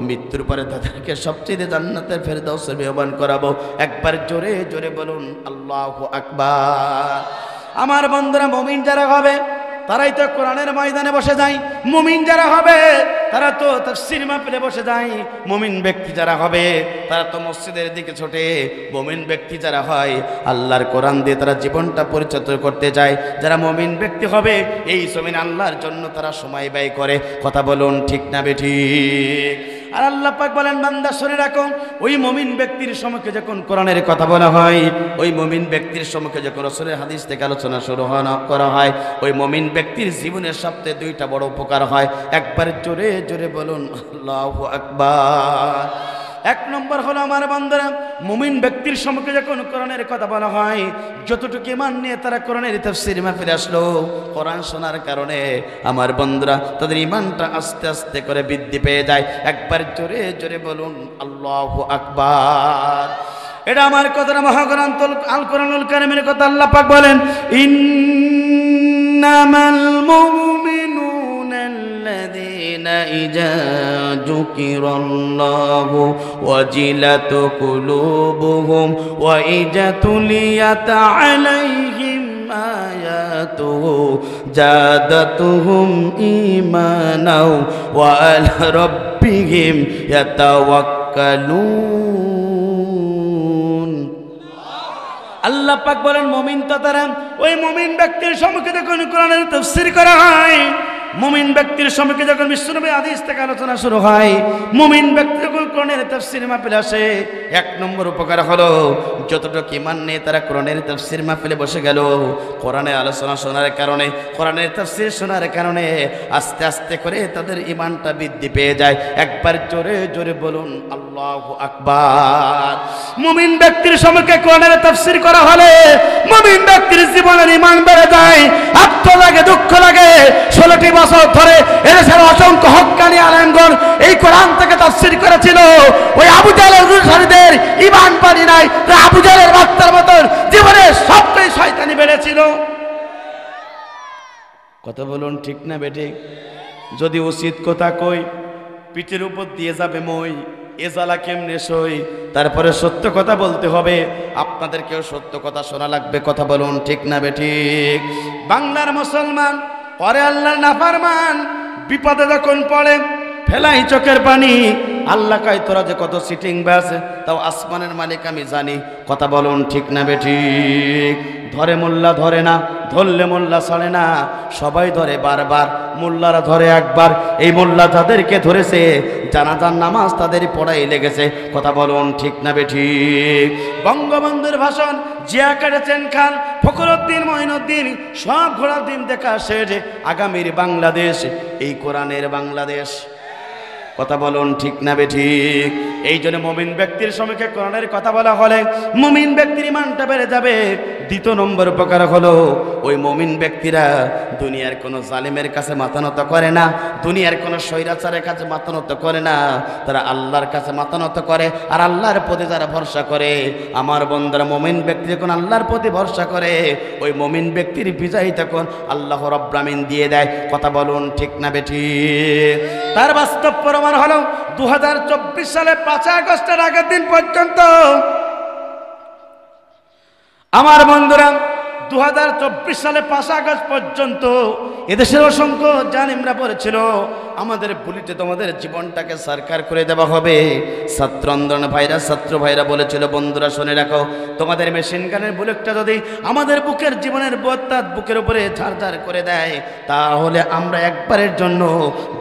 মৃত্যুর পরে তাদেরকে সবচেয়ে জান্নাতের ফেরদাউসের মেহমান করাবো। একবার জোরে জোরে বলুন আল্লাহু আকবার। আমার বন্ধুরা, মুমিন যারা হবে তারাই তো কোরআনের ময়দানে বসে যায়। মুমিন যারা হবে তারা তো তাফসীর মাহফিলে বসে যায়। মুমিন ব্যক্তি যারা হবে তারা তো মসজিদের দিকে ছোটে। মুমিন ব্যক্তি যারা হয় আল্লাহর কোরআন দিয়ে তারা জীবনটা পরিচালিত করতে চায়। যারা মুমিন ব্যক্তি হবে এই জমিন আল্লাহর জন্য তারা সময় ব্যয় করে। কথা বলুন ঠিক না বেঠিক? আর আল্লাহ পাক বলেন বান্দা শুনে রাখো, ওই মুমিন ব্যক্তির সম্মুখে যখন কোরআনের কথা বলা হয়, ওই মুমিন ব্যক্তির সম্মুখে যখন রাসূলের হাদিস থেকে আলোচনা শুরু করা হয়, ওই মুমিন ব্যক্তির জীবনের সবচেয়ে 2টা বড় উপকার হয়। একবার জোরে জোরে বলুন আল্লাহু আকবার। 1 নম্বর হলো আমার বান্দারা, মুমিন ব্যক্তির সম্মুখে যখন কোরআনের কথা বলা হয়, যতটুকু ঈমান নিয়ে তারা কোরআনের তাফসীর মাহফিলে আসলো, কোরআন শোনার কারণে আমার বন্ধুরা তাদের ঈমানটা আস্তে আস্তে করে বৃদ্ধি পেয়ে যায়। একবার জোরে জোরে বলুন আল্লাহু আকবার। এটা আমার কথা না, মহাগ্রন্থ আল কোরআনুল কারীমের কথা। আল্লাহ পাক বলেন ইন্নামাল মুমিনুনা আল্লাযীনা ইযা যুকিরাল্লাহু ওয়াজিলাত কুলুবুহুম ওয়া ইযা তুলিয়াত আলাইহিম আয়াতুহু জাদাতুহুম ঈমানাও ওয়া আলা রাব্বিহিম ইয়াতাওয়াক্কালুন। يتوكلون আল্লাহ পাক বলেন মুমিন তো তারা ওই মুমিন ব্যক্তির সম্মুখে যখন কোরআনের তাফসীর করা হয়, মুমিন ব্যক্তির সম্মুখে যখন বিশ্বনবী হাদিস থেকে আলোচনা শুরু হয়, মুমিন ব্যক্তি যখন কোরআনের তাফসীর মাহফিলে আসে, এক নম্বর উপকার হলো যতটুকু ঈমান নিয়ে তারা কোরআনের তাফসীর মাহফিলে বসে গেল, কোরআনের আলোচনা শোনার কারণে, কোরআনের তাফসীর শোনার কারণে আস্তে আস্তে করে তাদের ঈমানটা বৃদ্ধি পেয়ে যায়। একবার জোরে জোরে বলুন আল্লাহু আকবার। মুমিন ব্যক্তির সম্মুখে কোরআনের তাফসীর করা হলে মুমিন ব্যক্তির জীবনের ঈমান বেড়ে যায়। আত্ম লাগে, দুঃখ লাগে। 16টি বছর ধরে এদেশের অসংখ্য হক্কানি আলেমগণ এই কোরআন থেকে তাফসীর করেছিল। ওই আবু জাহলের অনুসারীদের ঈমান পানি নাই, আবু জাহলের বাচ্চার মতন জীবনে সবটাই শয়তানি বেড়েছিল। কথা বলুন ঠিক না বেঠিক? যদি উচিত কথা কই পিঠের উপর দিয়ে যাবে মই, এ জ্বালা কেমনে সই? তারপরে সত্য কথা বলতে হবে, আপনাদেরকেও সত্য কথা শোনা লাগবে। কথা বলুন ঠিক না বেঠিক? বাংলার মুসলমান পরে আল্লাহর নাফরমান, বিপদে যখন পড়ে ফেলাই চোখের পানি। আল্লাহ কয় তোরা যে কত সিটিং ব্যাস, তাও আসমানের মালিক আমি জানি। কথা বলুন ঠিক না বেঠিক? ধরে মোল্লা ধরে না, ধরলে মোল্লা ছাড়ে না, সবাই ধরে বারবার, মোল্লারা ধরে একবার। এই মোল্লা যাদেরকে ধরেছে জানাজার নামাজ তাদের পড়াই লেগেছে। কথা বলুন ঠিক না বেঠিক? বঙ্গবন্ধুর ভাষণ জিয়া কেটেছেন খান, ফখরুদ্দিন, মঈনুদ্দিন, সব ঘোড়ার দিন দেখা শেষ। আগামীর বাংলাদেশ এই কোরআনের বাংলাদেশ। কথা বলুন ঠিক না বেঠিক? এই জন্য মুমিন ব্যক্তির সম্মুখে কোরআনের কথা বলা হলে মুমিন ব্যক্তির ঈমানটা বেড়ে যাবে। দ্বিতীয় নম্বর উপকার হলো ওই মুমিন ব্যক্তিরা দুনিয়ার কোনো জালিমের কাছে মাথা নত করে না, দুনিয়ার কোনো স্বৈরাচারের কাছে মাথা নত করে না, তারা আল্লাহর কাছে মাথা নত করে। আর আল্লাহর প্রতি যারা ভরসা করে, আমার বন্দারা মুমিন ব্যক্তি যখন আল্লাহর প্রতি ভরসা করে, ওই মুমিন ব্যক্তির বিজয় তখন আল্লাহ রাব্বুল আমিন দিয়ে দেয়। কথা বলুন ঠিক না বেঠিক? তার বাস্তব প্রমাণ হলো 2024 সালে 5 আগস্টের আগের দিন পর্যন্ত আমার বন্ধুরা 2024 সালে 5 আগস্ট পর্যন্ত এদেশের অসংখ্য জালিমরা বলেছিল আমাদের বুলেটে তোমাদের জীবনটাকে সরকার করে দেওয়া হবে। ছাত্র আন্দোলন ভাইরা, ছাত্র ভাইরা বলেছিল বন্ধুরা শুনে রাখো, তোমাদের মেশিন গানের বুলেটটা যদি আমাদের বুকের জীবনের বুকের উপরে ঝাড়ঝাড় করে দেয়, তাহলে আমরা একবারের জন্য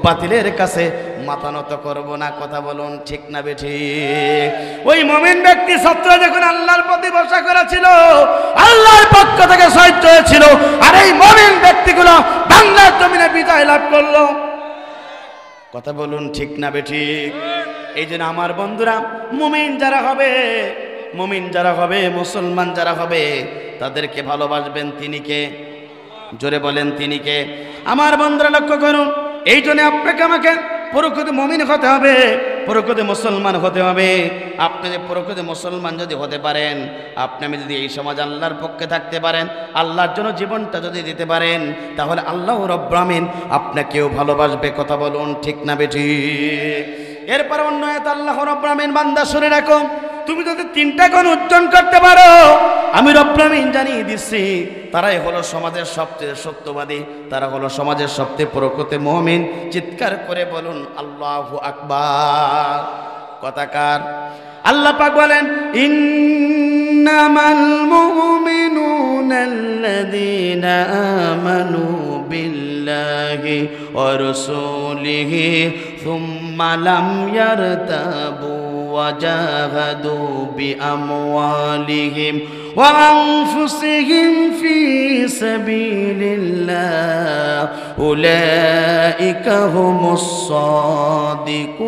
বাতিলের কাছে মাথা নত করবো না। কথা বলুন ঠিক না বেঠিক? ওই মুমিন ব্যক্তি ছাত্র যখন আল্লাহর প্রতি ভরসা করেছিল, আল্লাহর পক্ষ থেকে সাহায্য হয়েছিল, আর এই মুমিন ব্যক্তিগুলো বাংলার জমিনে বিজয় লাভ করলো। কথা বলুন ঠিক না বেঠিক? এই জন্য আমার বন্ধুরা মুমিন যারা হবে, মুমিন যারা হবে, মুসলমান যারা হবে, তাদেরকে ভালোবাসবেন তিনি কে? জোরে বলেন তিনি কে? আমার বন্ধুরা লক্ষ্য করুন, এই জন্য আপনাকে আমাকে প্রকৃত মুমিন হতে হবে, প্রকৃত মুসলমান হতে হবে। আপনি যে প্রকৃত মুসলমান যদি হতে পারেন, আপনি আমি যদি এই সমাজ আল্লাহর পক্ষে থাকতে পারেন, আল্লাহর জন্য জীবনটা যদি দিতে পারেন, তাহলে আল্লাহ রাব্বুল আমিন আপনাকেও ভালোবাসবে। কথা বলুন ঠিক না বেঠিক? এরপর অন্য আয়াত আল্লাহ রাব্বুল আমিন বান্দা শুনে রাখো, তুমি যদি 3টা গুণ অর্জন করতে পারো, আমি রব্বুল আমিন জানিয়ে দিচ্ছি তারাই হলো সমাজের সবচেয়ে সত্যবাদী, তারা হলো সমাজের সবচেয়ে প্রকৃত মুমিন। চিৎকার করে বলুন আল্লাহু আকবার। কথাকার আল্লাহ পাক বলেন ইন্নামাল মুমিনুনাল্লাযীনা আমানু বিল্লাহি ওয়া রাসূলিহি সুম্মা লাম ইয়ারতাবু وجاهدوا بأموالهم وأنفسهم في سبيل الله أولئك هم الصادقون।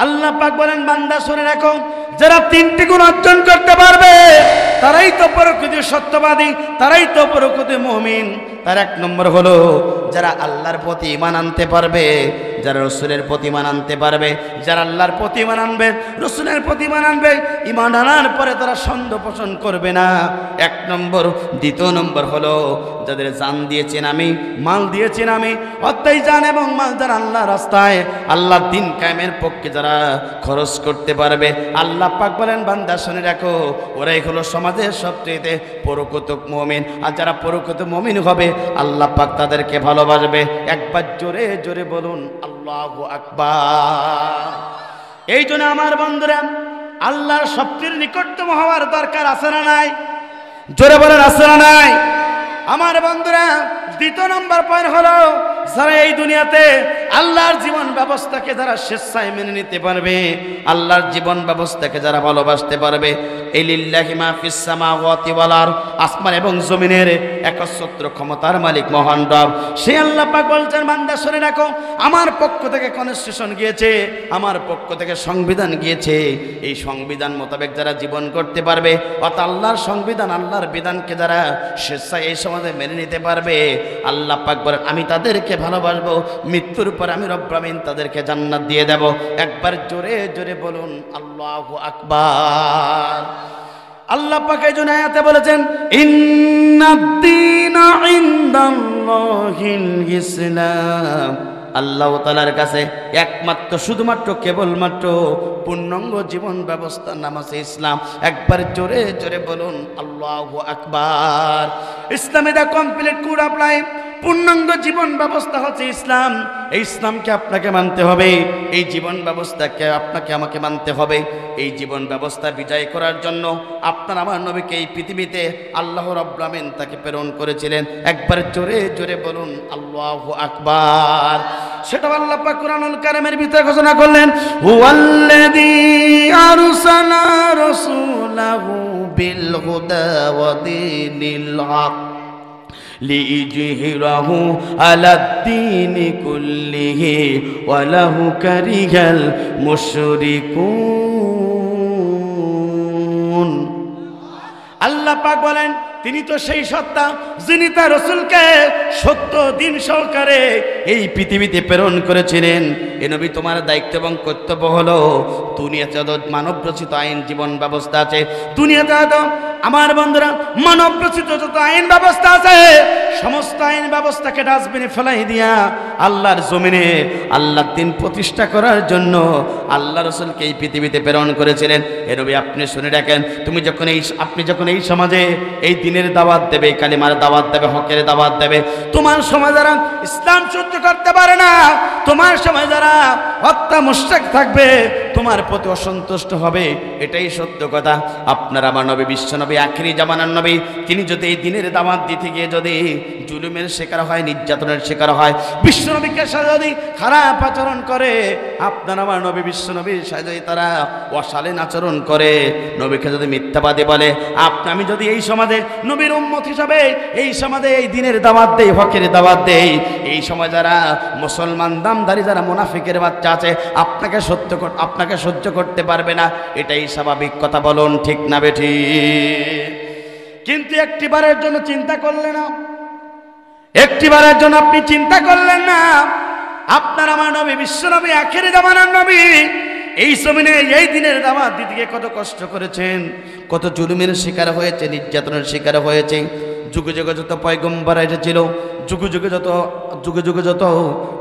আল্লাহ পাক বলেন বান্দা শুনে রাখো, যারা 3টি গুণ অর্জন করতে পারবে তারাই তো প্রকৃত সত্যবাদী, তারাই তো প্রকৃত মুমিন। তার 1 নম্বর হলো যারা আল্লাহর প্রতি ঈমান আনতে পারবে, যারা রাসূলের প্রতি ঈমান আনতে পারবে, যারা আল্লাহর প্রতি ঈমান আনবে, রাসূলের প্রতি ঈমান আনবে, ঈমান আনার পরে তারা সন্দেহ পোষণ করবে না। 1 নম্বর। 2 নম্বর হলো যাদের জান দিয়েছেন আমি, মাল দিয়েছেন আমি, অর্থাৎ জান এবং মাল যারা আল্লাহর রাস্তায়, আল্লাহর দ্বীন কায়েমের পক্ষে যারা খরচ করতে পারবে, আল্লাহ পাক বলেন বান্দা শুনে রাখো, ওরাই হলো সমাজের সবচেয়ে প্রকৃত মুমিন। আর যারা প্রকৃত মুমিন হবে, আল্লাহ পাক তাদেরকে ভালোবাসবে। একবার জোরে জোরে বলুন আল্লাহ আল্লাহু আকবার। এই জন্য আমার বন্ধুরা, আল্লাহর সবচেয়ে নিকটতম হওয়ার দরকার আছে না নাই? জোরে বলেন আছে না নাই? আমার বন্ধুরা, দ্বিতীয় নম্বর পয়েন্ট হলো, যারা এই দুনিয়াতে আল্লাহর জীবন ব্যবস্থাকে যারা স্বেচ্ছায় মেনে নিতে পারবে, আল্লাহর জীবন ব্যবস্থাকে যারা ভালোবাসতে পারবে, এই লিল্লাহি মা ফিস সামাওয়াতি ওয়াল আরদ, আসমান এবং জমিনের একচ্ছত্র ক্ষমতার মালিক মহান রব, সে আল্লাহ পাক বলছেন, বান্দা শুনে রাখো, আমার পক্ষ থেকে কনস্টিটিউশন গিয়েছে, আমার পক্ষ থেকে সংবিধান গিয়েছে, এই সংবিধান মোতাবেক যারা জীবন করতে পারবে, অর্থাৎ আল্লাহর সংবিধান, আল্লাহর বিধানকে যারা স্বেচ্ছায় এই সমাজে মেনে নিতে পারবে, আল্লাহ পাক বলেন আমি তাদেরকে ভালোবাসবো, মৃত্যুর পর আমি রব্বুল আমিন তাদেরকে জান্নাত দিয়ে দেব। একবার জোরে জোরে বলুন আল্লাহু আকবার। আল্লাহ পাক এই জন্য আয়াতে বলেছেন, ইন্নাদ-দীনা ইনদাল্লাহিল ইসলাম, আল্লাহ তাআলার কাছে একমাত্র শুধুমাত্র কেবলমাত্র পূর্ণাঙ্গ জীবন ব্যবস্থার নাম আছে ইসলাম। একবার জোরে জোরে বলুন আল্লাহু আকবার। ইসলামে the complete code of life, পূর্ণাঙ্গ জীবন ব্যবস্থা হচ্ছে ইসলাম। এই ইসলামকে আপনাকে মানতে হবে, এই জীবন ব্যবস্থাকে আপনাকে আমাকে মানতে হবে। এই জীবন ব্যবস্থা বিজয় করার জন্য আপনার আমার নবীকে এই পৃথিবীতে আল্লাহ রাব্বুল আমিন তাকে প্রেরণ করেছিলেন। একবার জোরে জোরে বলুন আল্লাহু আকবার। সেটা আল্লাহ পাক কুরআনুল কারীমের ভিতরে ঘোষণা করলেন, হুয়াল্লাযী আরসালা রাসূলাহু বিল হুদা ওয়া দীনিল হক লিইজহিরাহু আলাদ-দীনি কুল্লিহি ওয়া লাহু কারিহাল মুশরিকুন। আল্লাহ পাক বলেন, তিনি তো সেই সত্তা যিনি তার রাসূলকে সত্য দিন সহকারে এই পৃথিবীতে প্রেরণ করেছিলেন। এ নবী, তোমার দায়িত্ব এবং কর্তব্য হলো দুনিয়াতে যত মানব রচিত আইন জীবন ব্যবস্থা আছে, দুনিয়াতে যত আমার বন্ধুরা মানব রচিত যত আইন ব্যবস্থা আছে, সমস্ত আইন ব্যবস্থাকে ডাস্টবিনে ফেলাই দিয়া আল্লাহর জমিনে আল্লাহর দিন প্রতিষ্ঠা করার জন্য আল্লাহ রাসূলকে এই পৃথিবীতে প্রেরণ করেছিলেন। এ নবী, আপনি শুনে রাখেন, আপনি যখন এই সমাজে এই দিনের দাওয়াত দেবে, কালিমার দাওয়াত দেবে, হকের দাওয়াত দেবে, তোমার সমাজ যারা ইসলাম সহ্য করতে পারে না, তোমার সমাজ যারা হত্যা মুশরিক থাকবে, তোমার প্রতি অসন্তুষ্ট হবে, এটাই সত্য কথা। আপনার আমার নবী, বিশ্ব নবী, আখিরি জামানার নবী, তিনি যদি এই দিনের দাওয়াত দিতে গিয়ে যদি জুলুমের শিকার হয়, নির্যাতনের শিকার হয়, বিশ্ব নবীকে সাথে যদি খারাপ আচরণ করে, আপনার আমার নবী বিশ্ব নবীর সাথে যদি তারা অশালীন আচরণ করে, নবীকে যদি মিথ্যাবাদী বলে, আমি যদি এই সমাজে নবীর উম্মত হিসাবে এই সমাজে এই দিনের দাওয়াত দেই, হকের দাওয়াত দেই, এই সময় যারা মুসলমান দামদারি যারা মুনাফিকের বাচ্চা আছে, আপনাকে সহ্য করতে পারবে না, এটাই স্বাভাবিক কথা। বলুন ঠিক না বেঠিক? কিন্তু একটিবারের জন্য চিন্তা করলেন না, একটিবারের জন্য আপনি চিন্তা করলেন না, আপনার আমার নবী বিশ্ব নবী, আখিরি জামানার নবী, এই জমিনে এই দিনের দাওয়াত দিতে গিয়ে কত কষ্ট করেছেন, কত জুলুমের শিকার হয়েছে, নির্যাতনের শিকার হয়েছে। যুগে যুগে যত পয়গম্বর এসেছিল, যুগে যুগে যত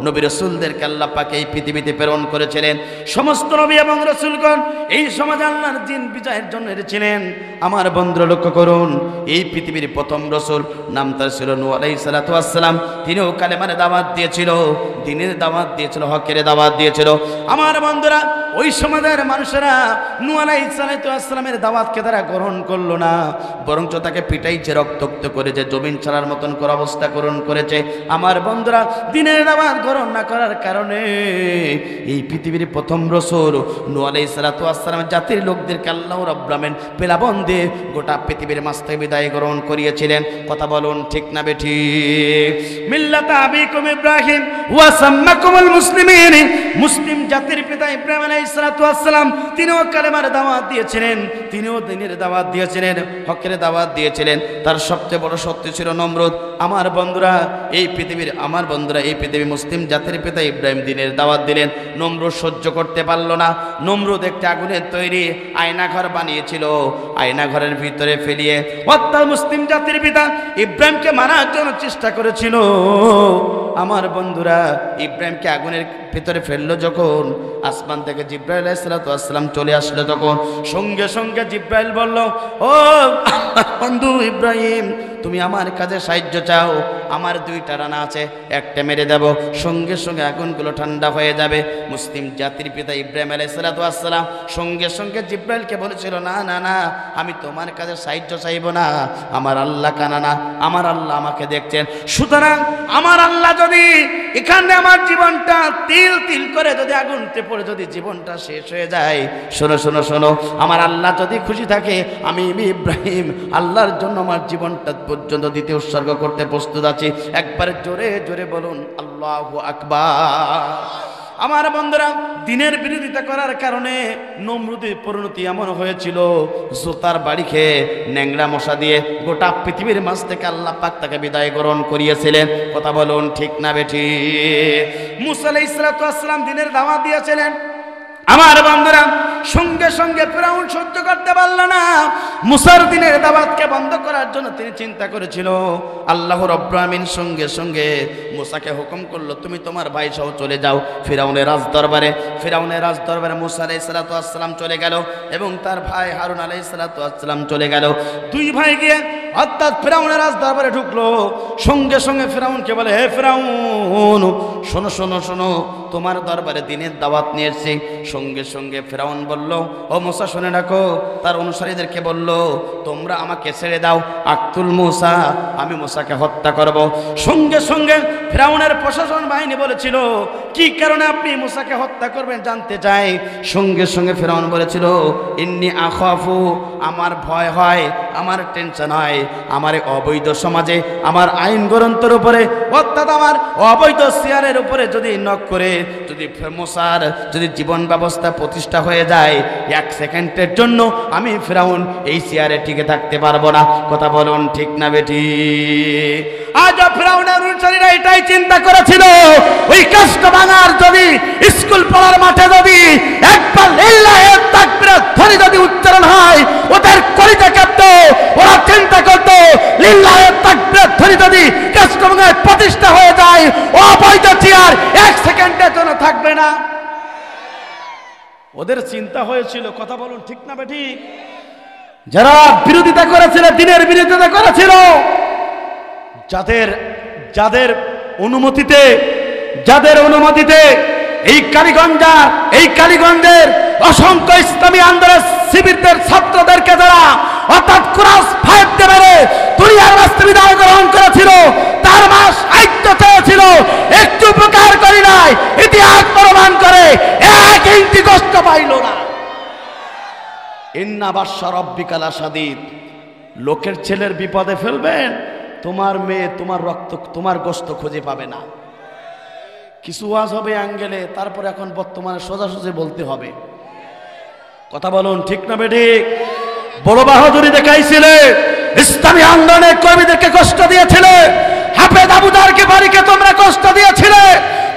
নবী রাসূলদেরকে আল্লাহ পাক এই পৃথিবীতে প্রেরণ করেছিলেন, সমস্ত নবী এবং রাসূলগণ এই সমাজ আল্লাহর দিন বিজয়ের জন্য এসেছিলেন। আমার বন্ধুরা লক্ষ্য করুন, এই পৃথিবীর প্রথম রাসূল নাম তার ছিল নূহ আলাইহিস সালাতু ওয়াস সালাম। তিনিও কালেমার দাওয়াত দিয়েছিল, দ্বীনের দাওয়াত দিয়েছিল, হকের দাওয়াত দিয়েছিল। আমার বন্ধুরা, ওই সমাজের মানুষেরা নূহ আলাইহিস সালাতু ওয়াস সালামের দাওয়াতকে তারা গ্রহণ করলো না, বরঞ্চ তাকে পিটাইছে, রক্তাক্ত করেছে, জমিন ছাড়ার মতন করে অবস্থা গ্রহণ করেছে। আমার বন্ধুরা, দ্বীনের দাওয়াত গ্রহণ না করার কারণে এই পৃথিবীর প্রথম রাসূল নূহ আলাইহিস সালাতু ওয়াস সালামের জাতির লোকদেরকে আল্লাহ রাব্বুল আমিন পেলাবন দিয়ে গোটা পৃথিবীর মাঝ থেকে বিদায় গ্রহণ করিয়েছিলেন। কথা বলুন ঠিক না বেঠিক? মিল্লাতা আবিকুম ইব্রাহিম ওয়া সাম্মাকুমুল মুসলিমিন, মুসলিম জাতির পিতা ইব্রাহিম আলাইহিস সালাতু ওয়াস সালাম, তিনিও কালেমার দাওয়াত দিয়েছিলেন, তিনিও দ্বীনের দাওয়াত দিয়েছিলেন, হকের দাওয়াত দিয়েছিলেন। তার সবচেয়ে বড় শত্রু ছিল নমরুদ। আমার বন্ধুরা, এই পৃথিবীর মুসলিম জাতির পিতা ইব্রাহিম দ্বীনের দাওয়াত দিলেন, নমরুদ সহ্য করতে পারল না। নমরুদ একটা আগুনের তৈরি আয়নাঘর বানিয়েছিল, আয়নাঘরের ভিতরে ফেলিয়ে অর্থাৎ মুসলিম জাতির পিতা ইব্রাহিমকে মারার জন্য চেষ্টা করেছিল। আমার বন্ধুরা, ইব্রাহিমকে আগুনের ভিতরে ফেললো যখন, আসমান থেকে জিব্রাইল আলাইহিস সালাতু ওয়াস সালাম চলে আসলো, তখন সঙ্গে সঙ্গে জিব্রাইল বলল, ও বন্ধু ইব্রাহিম, তুমি আমার কাছে সাহায্য চাও, আমার 2টা রানা আছে, একটা মেরে দেব, সঙ্গে সঙ্গে আগুনগুলো ঠান্ডা হয়ে যাবে। মুসলিম জাতির পিতা ইব্রাহিম আলাইহিস সালাম সঙ্গে সঙ্গে জিব্রাইলকে বলেছিল, না না না, আমি তোমার কাছে সাহায্য চাইব না, আমার আল্লাহ কানা না, আমার আল্লাহ আমাকে দেখছেন। সুতরাং আমার আল্লাহ যদি এখানে আমার জীবনটা তিল তিল করে যদি আগুনতে পড়ে যদি জীবনটা শেষ হয়ে যায়, শোনো শোনো শোনো, আমার আল্লাহ যদি খুশি থাকে, আমি ইব্রাহিম আল্লাহর জন্য আমার জীবনটা পর্যন্ত দিতে উৎসর্গ করতে প্রস্তুত আছি। একবার জোরে জোরে বলুন আল্লাহু আকবার। আমার বন্ধুরা, দিনের বিরোধিতা করার কারণে নমরুদের পরিণতি এমন হয়েছিল, জোতার বাড়ি খেয়ে ন্যাংরা মশা দিয়ে গোটা পৃথিবীর মাঝ থেকে আল্লাহ পাক তাকে বিদায় গ্রহণ করিয়েছিলেন। কথা বলুন ঠিক না বেঠিক? মুসা আলাইহিস সালাম দিনের দাওয়াত দিয়েছিলেন। আমার বন্ধুরা, সঙ্গে সঙ্গে ফিরআউন সহ্য করতে পারল না। মুসার দিনের দাওয়াতকে বন্ধ করার জন্য তিনি চিন্তা করেছিল। আল্লাহ রাব্বুল আমিন সঙ্গে সঙ্গে মুসাকে হুকুম করলো, তুমি তোমার ভাই সহ চলে যাও ফিরআউনের রাজদরবারে। ফিরআউনের রাজদরবারে মুসা আলাইহিস সালাম চলে গেল এবং তার ভাই হারুন আলাইহিস সালাম চলে গেল। 2 ভাই গিয়ে অর্থাৎ ফিরআউনের রাজদরবারে ঢুকলো। সঙ্গে সঙ্গে ফিরআউনকে বলে, হে ফিরআউন, শোনো শোনো শোনো, তোমার দরবারে দিনের দাওয়াত নিয়ে এসেছি। সঙ্গে সঙ্গে ফিরআউন বলল, ও মুসা শুনে রাখো, তার অনুসারীদেরকে বলল, তোমরা আমাকে ছেড়ে দাও, আকতুল মুসা, আমি মুসাকে হত্যা করব। সঙ্গে সঙ্গে ফিরআউনের প্রশাসন বাহিনী বলেছিল, কি কারণে আপনি মুসাকে হত্যা করবেন জানতে চাই। সঙ্গে সঙ্গে ফিরআউন বলেছিল, ইন্নী আখাফু, আমার ভয় হয়, আমার টেনশন হয়, আমার অবৈধ সমাজে, আমার আইন গ্রন্থের উপরে, অর্থাৎ আমার অবৈধ চেয়ারের উপরে যদি নক করে যদি মুসার যদি জীবন ব্যবস্থা প্রতিষ্ঠা হয়ে যায়, 1 সেকেন্ডের জন্য আমি ফিরআউন এই চেয়ারে টিকে থাকতে পারবো না। কথা বলুন ঠিক না বেঠিক? আজ ফিরআউনের অনুসারীরা এটাই চিন্তা করেছিল, ওই কষ্ট ভাঙার যদি স্কুল পড়ার মাঠে যদি একবার লিল্লাহি তাকবীরের ধ্বনি যদি উচ্চারণ হয়, ওদের কলিজা কাঁপতো। ওরা চিন্তা করতো, লিল্লাহি তাকবীরের ধ্বনি যদি কষ্ট ভাঙায় প্রতিষ্ঠা হয়ে যায়, অবৈধ চেয়ার 1 সেকেন্ডের জন্য থাকবে না। ওদের চিন্তা হয়েছিল। কথা বলুন ঠিক না বেঠিক? যারা বিরোধিতা করেছিল, দিনের বিরোধিতা করেছিল, যাদের অনুমতিতে এই কালীগঞ্জের অসংখ্য ইসলামী আন্দোলন শিবিরদের ছাত্রদেরকে যারা অর্থাৎ ক্লাস 5 দেবে দুনিয়ার রাস্তা বিদায় গ্রহণ করেছিল, তার মাস সাহিত্য চেয়েছিল, একটু প্রকার করি নাই, ইতিহাস প্রমাণ করে 1 ইঞ্চি কষ্ট পাইল না। ইন্না বাশশা রাব্বিকা লাশাদীদ, লোকের ছেলের বিপদে ফেলবেন, তোমার মেয়ে তোমার রক্ত তোমার গোশত খুঁজে পাবে না। কিছু ওয়াজ হবে অ্যাঙ্গেলে, তারপর এখন বর্তমানে সোজাসুজি বলতে হবে। কথা বলুন ঠিক না বেঠিক? বড় বাহাদুরি দেখাইছিলে, ইসলামী আন্দোলনের কর্মীদেরকে কষ্ট দিয়েছিলে, হাফেজ আবুদারকে বাড়িকে তোমরা কষ্ট দিয়েছিলে,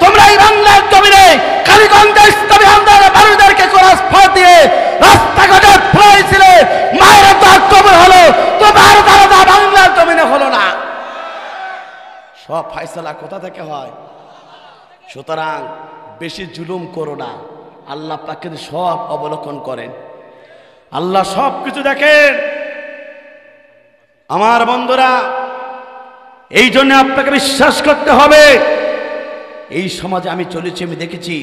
তোমরা এই বাংলার জমিনে কালীগঞ্জে ইসলামী আন্দোলনের বাড়িদেরকে ক্রস ফাঁদ দিয়ে রাস্তাঘাটে ফেলেছিলে, মায়ের তো আক্রমণ হলো, তোমার দ্বারা বাংলার জমিনে হলো না। সব ফায়সালা কোথা থেকে হয়? সুতরাং বেশি জুলুম করো না। আল্লাহ পাক কিন্তু সব অবলোকন করেন, আল্লাহ সব কিছু দেখেন। আমার বন্ধুরা, এই জন্য আপনাকে বিশ্বাস করতে হবে। এই সমাজে আমি চলেছি, আমি দেখেছি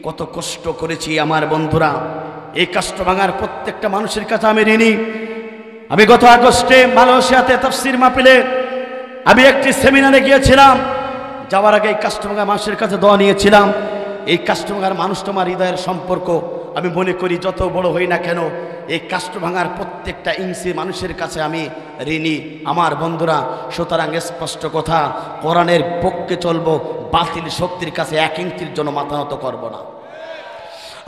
কত কষ্ট করেছি। আমার বন্ধুরা, এই কষ্ট ভাঙার প্রত্যেকটা মানুষের কাছে আমি ঋণী। আমি গত আগস্টে মালয়েশিয়াতে তাফসীর মাহফিলে আমি একটি সেমিনারে গিয়েছিলাম। যাওয়ার আগে এই কাস্টমার মানুষের কাছে দোয়া নিয়েছিলাম। এই কাস্টমার মানুষ তোমার হৃদয়ের সম্পর্ক আমি মনে করি, যত বড় হই না কেন, এই কাষ্ট ভাঙার প্রত্যেকটা ইঞ্চি মানুষের কাছে আমি ঋণী। আমার বন্ধুরা, সুতরাং স্পষ্ট কথা, কোরআনের পক্ষে চলবো, বাতিল শক্তির কাছে 1 ইঞ্চির জন্য মাথা নত করবো না।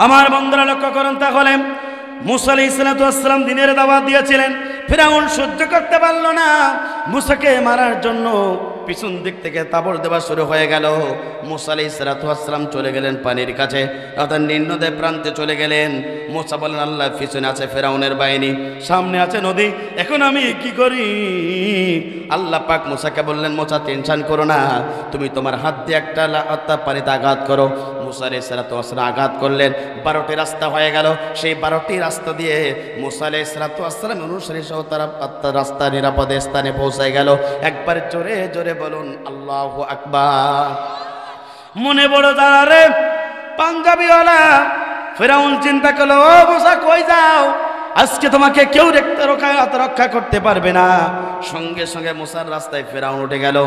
আমার বন্ধুরা লক্ষ্য করুন, তাহলে মুসা আলাইহিস সালাম দিনের দাওয়াত দিয়েছিলেন, ফিরআউন সহ্য করতে পারল না। মুসাকে মারার জন্য পিছন দিক থেকে তাবড় দেওয়া শুরু হয়ে গেল। মুসা আলাইহিস সালাম চলে গেলেন পানির কাছে, অর্থাৎ নিম্নদের প্রান্তে চলে গেলেন। মুসা বলেন, আল্লাহ, পিছনে আছে ফিরআউনের বাহিনী, সামনে আছে নদী, এখন আমি কি করি? আল্লাহ পাক মুসাকে বললেন, মুসা টেনশন করো না, তুমি তোমার হাত দিয়ে একটা পানিতে আঘাত করো। মুসা আলাইহিস সালাতু ওয়াস সালাম আঘাত করলেন, 12টি রাস্তা হয়ে গেল। সেই 12টি রাস্তা দিয়ে মুসা আলাইহিস সালাতু ওয়াস সালাম অনুসারী সহ তারা রাস্তা নিরাপদে স্থানে পৌঁছে গেল। একবার জোরে জোরে বলুন আল্লাহু আকবার। মনে বড় দাঁড়া রে পাঞ্জাবিওয়ালা। ফেরাউন চিন্তা করলো, ও মুসা কই যাও, আজকে তোমাকে কেউ রক্ষা করতে পারবে না। সঙ্গে সঙ্গে মুসার রাস্তায় ফেরাউন উঠে গেল।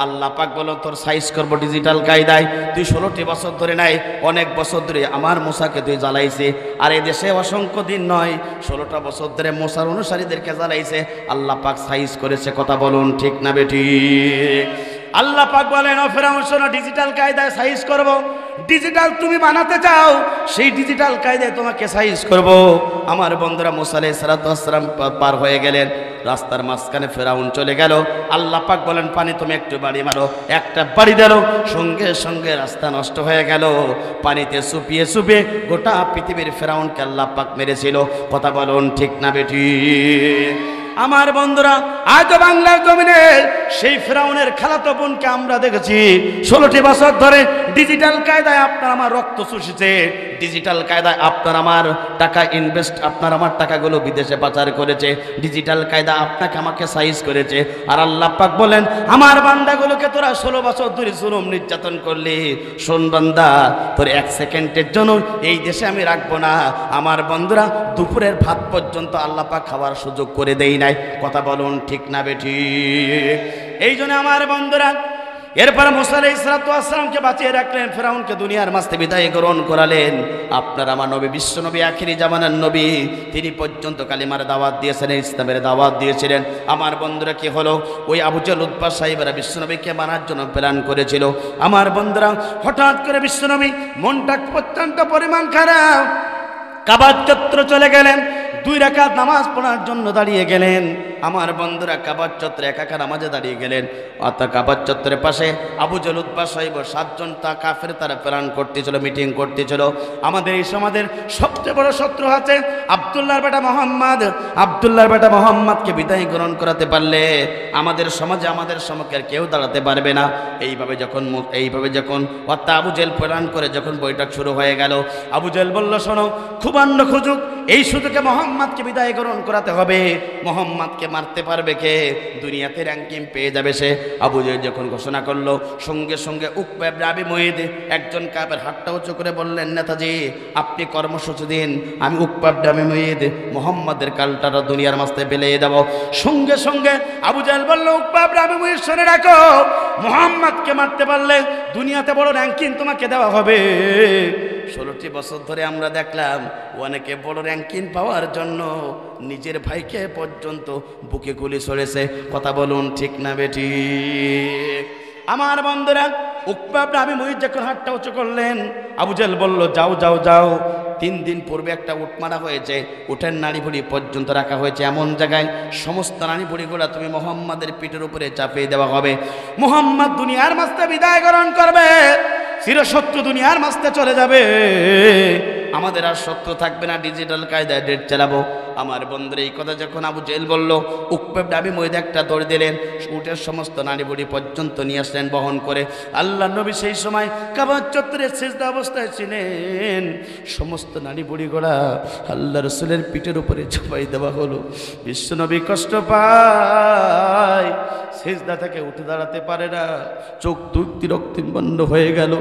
আল্লাহ পাক বলল, তোর সাইজ করবো ডিজিটাল কায়দায়। তুই 16টি বছর ধরে নাই, অনেক বছর ধরে আমার মুসাকে তুই জ্বালাইছে। আর এই দেশে অসংখ্য দিন নয়, 16টা বছর ধরে মুসার অনুসারীদেরকে জ্বালাইছে। আল্লাহ পাক সাইজ করেছে। কথা বলুন ঠিক না বেটি? আল্লাহ পাক বলেন, ও ফেরাউন শোনো, ডিজিটাল কায়দায় সাইজ করব। ডিজিটাল তুমি বানাতে চাও, সেই ডিজিটাল কায়দায় তোমাকে সাইজ করব। আমার বন্ধুরা, মুসা আলাইহিস সালাতু ওয়াস সালাম পার হয়ে গেলেন, রাস্তার মাঝখানে ফেরাউন চলে গেল। আল্লাহ পাক বলেন, পানি তুমি একটু বাড়ি মারো। একটা বাড়ি দিল, সঙ্গে সঙ্গে রাস্তা নষ্ট হয়ে গেল। পানিতে চুপিয়ে চুপিয়ে গোটা পৃথিবীর ফেরাউনকে আল্লাহ পাক মেরেছিল। কথা বলুন ঠিক না বেটি? আমার বন্ধুরা, আজ বাংলার জমিনে সেই ফেরাউনের খালাতো বোনকে আমরা দেখেছি 16টি বছর ধরে ডিজিটাল কায়দায় আপনার আমার রক্ত চুষেছে। ডিজিটাল কায়দায় আপনার আমার টাকা ইনভেস্ট, আপনার আমার টাকাগুলো বিদেশে পাচার করেছে। ডিজিটাল কায়দা আপনাকে আমাকে সাইজ করেছে। আর আল্লাহ পাক বলেন, আমার বান্দাগুলোকে তোরা 16 বছর ধরে জুলুম নির্যাতন করলি। শোন বান্দা, তোর 1 সেকেন্ডের জন্য এই দেশে আমি রাখবো না। আমার বন্ধুরা, দুপুরের ভাত পর্যন্ত আল্লাহ পাক খাওয়ার সুযোগ করে দেই নাই। কথা বলুন ঠিক না বেটি? এই জন্য আমার বন্ধুরা, এরপর মুসা আলাইহিস সালাতু ওয়াস সালামকে বাঁচিয়ে রাখলেন, ফেরাউনকে দুনিয়ার মাঝে বিদায় গ্রহণ করালেন। আপনার আমার নবী, বিশ্ব নবী, আখিরি জামানার নবী, তিনি পর্যন্ত কালিমার দাওয়াত দিয়েছেন, ইসলামের দাওয়াত দিয়েছিলেন। আমার বন্ধুরা, কি হলো, ওই আবু জাহল উতবা সাহেবরা বিশ্ব নবীকে মারার জন্য প্ল্যান করেছিল। আমার বন্ধুরা, হঠাৎ করে বিশ্ব নবী মনটা প্রত্যন্ত পরিমাণ খারাপ, কাবার চত্বর চলে গেলেন। 2 রাকাত নামাজ পড়ার জন্য দাঁড়িয়ে গেলেন। আমার বন্ধুরা, কাবার চত্বরে একাকা নামাজে দাঁড়িয়ে গেলেন। অর্থাৎ কাবার চত্বরের পাশে আবু জাহল উতবা সাহেব 7 জন কাফের তারা প্ল্যান করতেছিল, মিটিং করতেছিল। আমাদের এই সমাজের সবচেয়ে বড় শত্রু আছে আব্দুল্লাহর বেটা মোহাম্মদ। আব্দুল্লাহর বেটা মোহাম্মদকে বিদায় গ্রহণ করাতে পারলে আমাদের সমাজে আমাদের সম্মুখে কেউ দাঁড়াতে পারবে না। এইভাবে যখন অর্থাৎ আবু জাহল প্ল্যান করে যখন বৈঠক শুরু হয়ে গেল, আবু জাহল বলল, শোনো, খুব অন্য খুঁজুক, এই সুযোগে মোহাম্মদকে বিদায় গ্রহণ করাতে হবে। মোহাম্মদকে মারতে পারবে কে? দুনিয়াতে র্যাঙ্কিং পেয়ে যাবে সে। আবু জাহল যখন ঘোষণা করলো, সঙ্গে সঙ্গে উকবা ইবনে আবি মুঈদ, একজন কাফের, হাতটা উঁচু করে বললেন, নেতাজি আপনি কর্মসূচি দিন, আমি উকবা ইবনে আবি মুঈদ মোহাম্মদের কালটাটা দুনিয়ার মাঝে বেলিয়ে দেব। সঙ্গে সঙ্গে আবু জাহল বলল, উকবা ইবনে আবি মুঈদ শুনে রাখো, মোহাম্মদকে মারতে পারলে দুনিয়াতে বড় র্যাঙ্কিং তোমাকে দেওয়া হবে। 16টি বছর ধরে আমরা দেখলাম অনেকে বড় র্যাঙ্কিং পাওয়ার জন্য নিজের ভাইকে পর্যন্ত বুকে গুলি ছড়েছে। কথা বলুন ঠিক না বেটি? আমার বন্ধুরা, উকবা ইবনে আবি মুঈদ যখন হাতটা উঁচু করলেন, আবু জাহল বলল, যাও যাও যাও, 3 দিন পূর্বে একটা উট মারা হয়েছে, উটের নাড়ি ভুড়ি পর্যন্ত রাখা হয়েছে এমন জায়গায়, সমস্ত নাড়ি ভুড়িগুলো তুমি মোহাম্মদের পিঠের উপরে চাপিয়ে দেওয়া হবে। মোহাম্মদ দুনিয়ার মাঝে বিদায় গ্রহণ করবে, চিরশত্রু দুনিয়ার মাঝে চলে যাবে, আমাদের আর শত্রু থাকবে না, ডিজিটাল কায়দায় ডেট চালাবো। আমার বন্ধুরা, এই কথা যখন আবু জাহল বলল, উকবা ইবনে আবি মুঈদ একটা দৌড় দিলেন, উটের সমস্ত নাড়ি ভুড়ি পর্যন্ত নিয়ে আসলেন বহন করে। আল্লাহ নবী সেই সময় কাবার চত্বরে সিজদা অবস্থায় ছিলেন। সমস্ত নাড়ি ভুড়িগুলা আল্লাহ রাসূলের পিঠের উপরে চাপাই দেওয়া হলো। বিশ্ব নবী কষ্ট পায়, সিজদা থেকে উঠে দাঁড়াতে পারে না, চোখ দুই রক্তিম বন্ধ হয়ে গেল,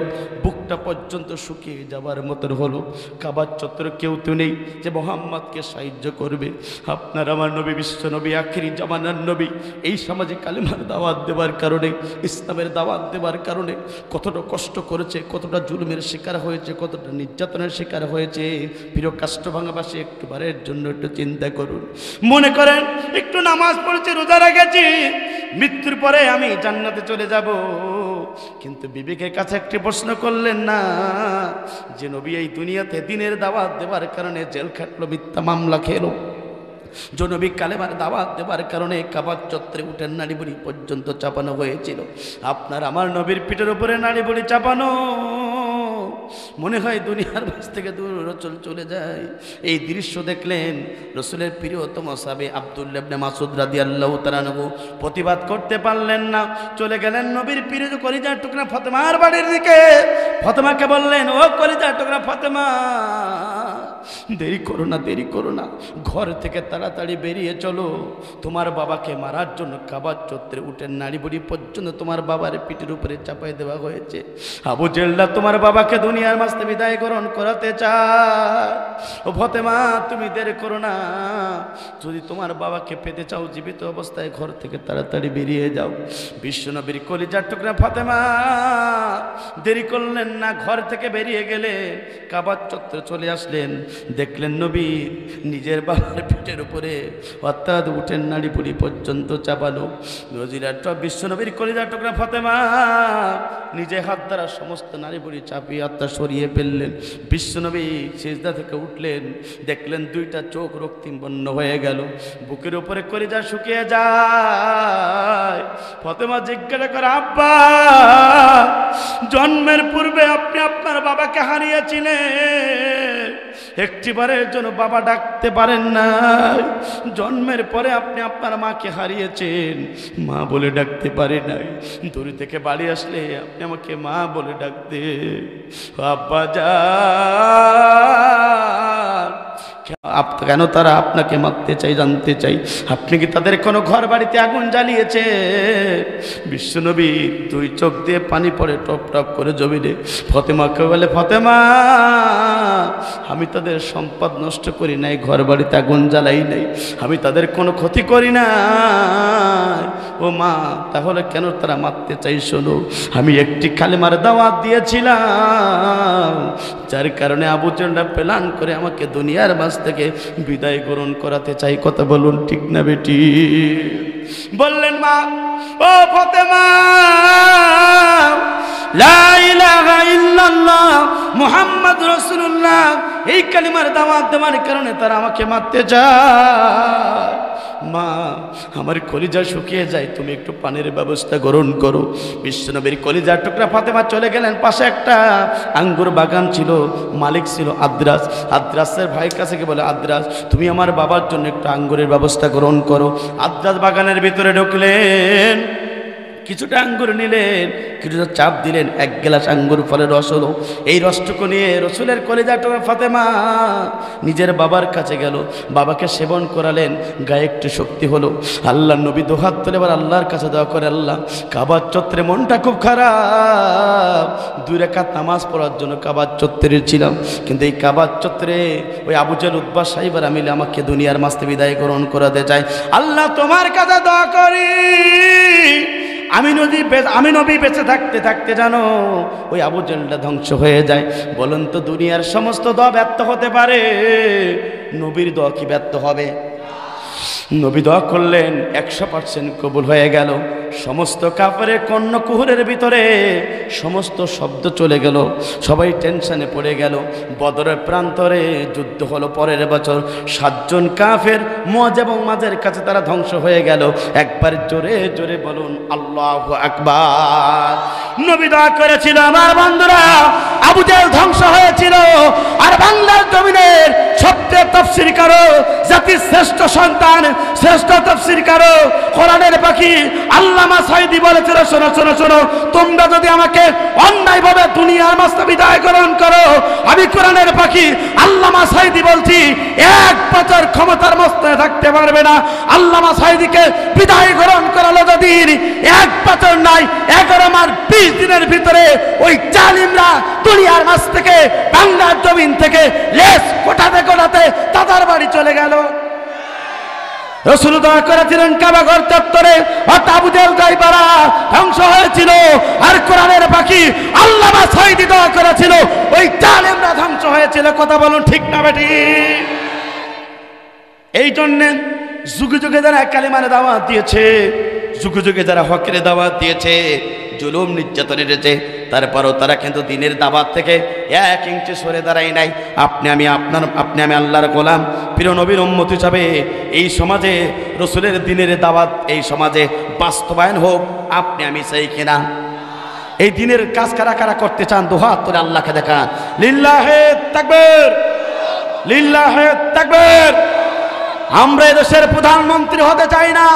বুকটা পর্যন্ত শুকিয়ে যাবার মতন হলো। কাবার চত্বরে কেউ তো নেই যে মোহাম্মদকে সাহায্য করবে। আপনার আমার নবী, বিশ্ব নবী, আখিরি জামানার নবী, এই সমাজে কালেমার দাওয়াত দেওয়ার কারণে, ইসলামের দাওয়াত দেওয়ার কারণে কতটা কষ্ট করেছে, কতটা জুলুমের শিকার হয়েছে, কতটা নির্যাতনের শিকার হয়েছে। প্রিয় কাষ্টভাঙাবাসী, একটু বারের জন্য একটু চিন্তা করুন। মনে করেন একটু নামাজ পড়েছি, রোজা রেখেছি, মৃত্যুর পরে আমি জান্নাতে চলে যাব, কিন্তু বিবেকের কাছে একটি প্রশ্ন করলেন না যে নবী এই দুনিয়াতে দিনের দাওয়াত দেওয়ার কারণে জেল খাটলো, মিথ্যা মামলা খেলো, যে নবী কালেমার দাওয়াত দেওয়ার কারণে কাবার চত্বরে উঠেন নাড়ি বুড়ি পর্যন্ত চাপানো হয়েছিল। আপনার আমার নবীর পিঠের উপরে নাড়ি বুড়ি চাপানো, মনে হয় দুনিয়ার মাঝ থেকে দূর রসুল চলে যায়। এই দৃশ্য দেখলেন রসুলের প্রিয়তম সাহাবী আব্দুল্লাহ ইবনে মাসউদ রাদিয়াল্লাহু তাআলা আনহু, প্রতিবাদ করতে পারলেন না, চলে গেলেন নবীর প্রিয় কলিজার টুকরা ফাতেমার বাড়ির দিকে। ফাতেমাকে বললেন, ও কলিজার টুকরা ফাতেমা, দেরি করো না, দেরি করো না, ঘর থেকে তাড়াতাড়ি বেরিয়ে চলো। তোমার বাবাকে মারার জন্য কাবার চত্বরে উঠে নাড়ি বুড়ি পর্যন্ত তোমার বাবার পিঠের উপরে চাপাই দেওয়া হয়েছে। আবু জেহেল তোমার বাবাকে দুনিয়ার মাঝে বিদায় গ্রহণ করাতে চায়। ও ফাতেমা, তুমি দেরি করো না, যদি তোমার বাবাকে পেতে চাও জীবিত অবস্থায় ঘর থেকে তাড়াতাড়ি বেরিয়ে যাও। বিশ্বনবীর কলিজার টুকরা ফাতেমা দেরি করলেন না, ঘর থেকে বেরিয়ে গেলে কাবার চত্বরে চলে আসলেন। দেখলেন নবী নিজের বাবার পিঠের উপরে অর্থাৎ উঠেন নাড়ি পুড়ি পর্যন্ত চাপালো। বিশ্বনবীর কলিজার টুকরা ফাতেমা নিজে হাত দ্বারা সমস্ত নাড়ি বুড়ি চাপিয়ে আত্মা সরিয়ে ফেললেন। বিশ্বনবী সিজদা থেকে উঠলেন, দেখলেন দুইটা চোখ রক্তিম বর্ণ হয়ে গেল, বুকের উপরে কলিজা শুকিয়ে যায়। ফাতেমা জিজ্ঞাসা করে, আব্বা, জন্মের পূর্বে আপনি আপনার বাবাকে হারিয়েছিলেন, একটিবারের জন্য বাবা ডাকতে পারেন না। জন্মের পরে আপনি আপনার মাকে হারিয়েছেন, মা বলে ডাকতে পারে নাই। দূর থেকে বাড়ি আসলে আপনি আমাকে মা বলে ডাকতে। আব্বা যান, কেন তারা আপনাকে মারতে চাই জানতে চাই। আপনি কি তাদের কোনো ঘর বাড়িতে আগুন জ্বালিয়েছে? বিশ্বনবী দুই চোখ দিয়ে পানি পড়ে টপ টপ করে জমিনে। ফাতেমাকে বলে, ফাতেমা, আমি তাদের সম্পদ নষ্ট করি নাই, ঘর বাড়িতে আগুন জ্বালাই নাই, আমি তাদের কোনো ক্ষতি করি না। ও মা, তাহলে কেন তারা মারতে চাই? শোনো, আমি একটি কালেমার দাওয়াত দিয়েছিলাম, যার কারণে আবু জেহেল প্ল্যান করে আমাকে দুনিয়ার মাঝ থেকে বিদায় গ্রহণ করাতে চাই। কথা বলুন ঠিক না বেটি? বললেন মা, ও ফাতেমা, লা ইলাহা ইল্লাল্লাহ মুহাম্মদ রাসূলুল্লাহ, এই কালিমার দাওয়াত দেওয়ার কারণে তারা আমাকে মারতে চায়। মা, আমার কলিজা শুকিয়ে যায়, তুমি একটু পানির ব্যবস্থা গ্রহণ করো। বিশ্বনবীর কলিজার টুকরা ফাতেমা চলে গেলেন। পাশে একটা আঙ্গুর বাগান ছিল, মালিক ছিল আদ্রাস। আদ্রাসের ভাইয়ের কাছে গিয়ে বলে, আদ্রাস, তুমি আমার বাবার জন্য একটু আঙ্গুরের ব্যবস্থা গ্রহণ করো। আদ্রাস বাগানের ভিতরে ঢুকলেন, কিছুটা আঙ্গুর নিলেন, কিছুটা চাপ দিলেন, এক গ্লাস আঙ্গুর ফলের রস হলো। এই রসটুকু নিয়ে রসুলের কলিজার টুকরা ফাতেমা নিজের বাবার কাছে গেল, বাবাকে সেবন করালেন, গায়ে একটু শক্তি হলো। আল্লাহ নবী দুহাত তুলে এবার আল্লাহর কাছে দোয়া করে, আল্লাহ, কাবার চত্বরে মনটা খুব খারাপ, 2 রাকাত নামাজ পড়ার জন্য কাবার চত্বরে ছিলাম, কিন্তু এই কাবার চত্বরে ওই আবু জেহেল উতবা সাহেবরা মিলে আমাকে দুনিয়ার মাঝ থেকে বিদায় গ্রহণ করাতে চায়। আল্লাহ, তোমার কাছে দোয়া করি, আমি নবী বেঁচে থাকতে থাকতে জানো ওই আবু জেহেলটা ধ্বংস হয়ে যায়। বলুন তো, দুনিয়ার সমস্ত দোয়া ব্যর্থ হতে পারে, নবীর দোয়া কি ব্যর্থ হবে? নবী দোয়া করলেন, 100% কবুল হয়ে গেল। সমস্ত কাফেরের কর্ণকুহরের ভিতরে সমস্ত শব্দ চলে গেল, সবাই টেনশনে পড়ে গেল। বদরের প্রান্তরে যুদ্ধ হলো পরের বছর। 7 জন কাফের মুআজ এবং মাঝের কাছে তারা ধ্বংস হয়ে গেল। একবার জোরে জোরে বলুন আল্লাহু আকবার। নবী দোয়া করেছিল, আমার বন্ধুরা, আবু জেহেল ধ্বংস হয়েছিল, আর বাংলার জমিনের সবচেয়ে তাফসীর কারো, জাতির শ্রেষ্ঠ সন্তান, শ্রেষ্ঠ তাফসীর কারো, কোরআনের পাখি আল্লামা সাঈদী বলেছিল, শোনো শোনো শোনো, তোমরা যদি আমাকে অন্যায়ভাবে দুনিয়ার মাঝে বিদায় গ্রহণ করো, আমি কোরআনের পাখি আল্লামা সাঈদী বলছি, 1 বছর ক্ষমতার মস্তকে থাকতে পারবে না। আল্লামা সাঈদীকে বিদায় গ্রহণ করালো যদি 1 বছর নাই, 11 মাস 20 দিনের ভিতরে ওই জালিমরা দুনিয়ার মাঝ থেকে, বাংলার জমিন থেকে লেস কোটাতে কোটাতে তাদের বাড়ি চলে গেল। রাসূল দোয়া করেছিলেন কাবা ঘর চত্বরে, আবু জেহেল গায়বারা ধ্বংস হয়েছিল, আর কোরআনের পাখি আল্লামা সাঈদী দোয়া করেছিল ওই জালেমরা ধ্বংস হয়েছিল। কথা বলুন ঠিক না বেটি? এই জন্য যুগে যুগে যারা কালিমার দাওয়াত দিয়েছে, যুগে যুগে যারা হকের দাওয়াত দিয়েছে, জুলুম নির্যাতন এনেছে, তারপরও তারা কিন্তু দিনের দাওয়াত থেকে 1 ইঞ্চি সরে দাঁড়ায় নাই। আপনি আমি আল্লাহর গোলাম, প্রিয় নবীর উম্মত হিসাবে এই সমাজে রসুলের দিনের দাওয়াত এই সমাজে বাস্তবায়ন হোক, আপনি আমি চাই কিনা? এই দিনের কাজ কারা কারা করতে চান দুহাত তুলে আল্লাহকে দেখান। লিল্লাহে তাকবীর, লিল্লাহে তাকবীর। আমরা এদেশের প্রধানমন্ত্রী হতে চাই না,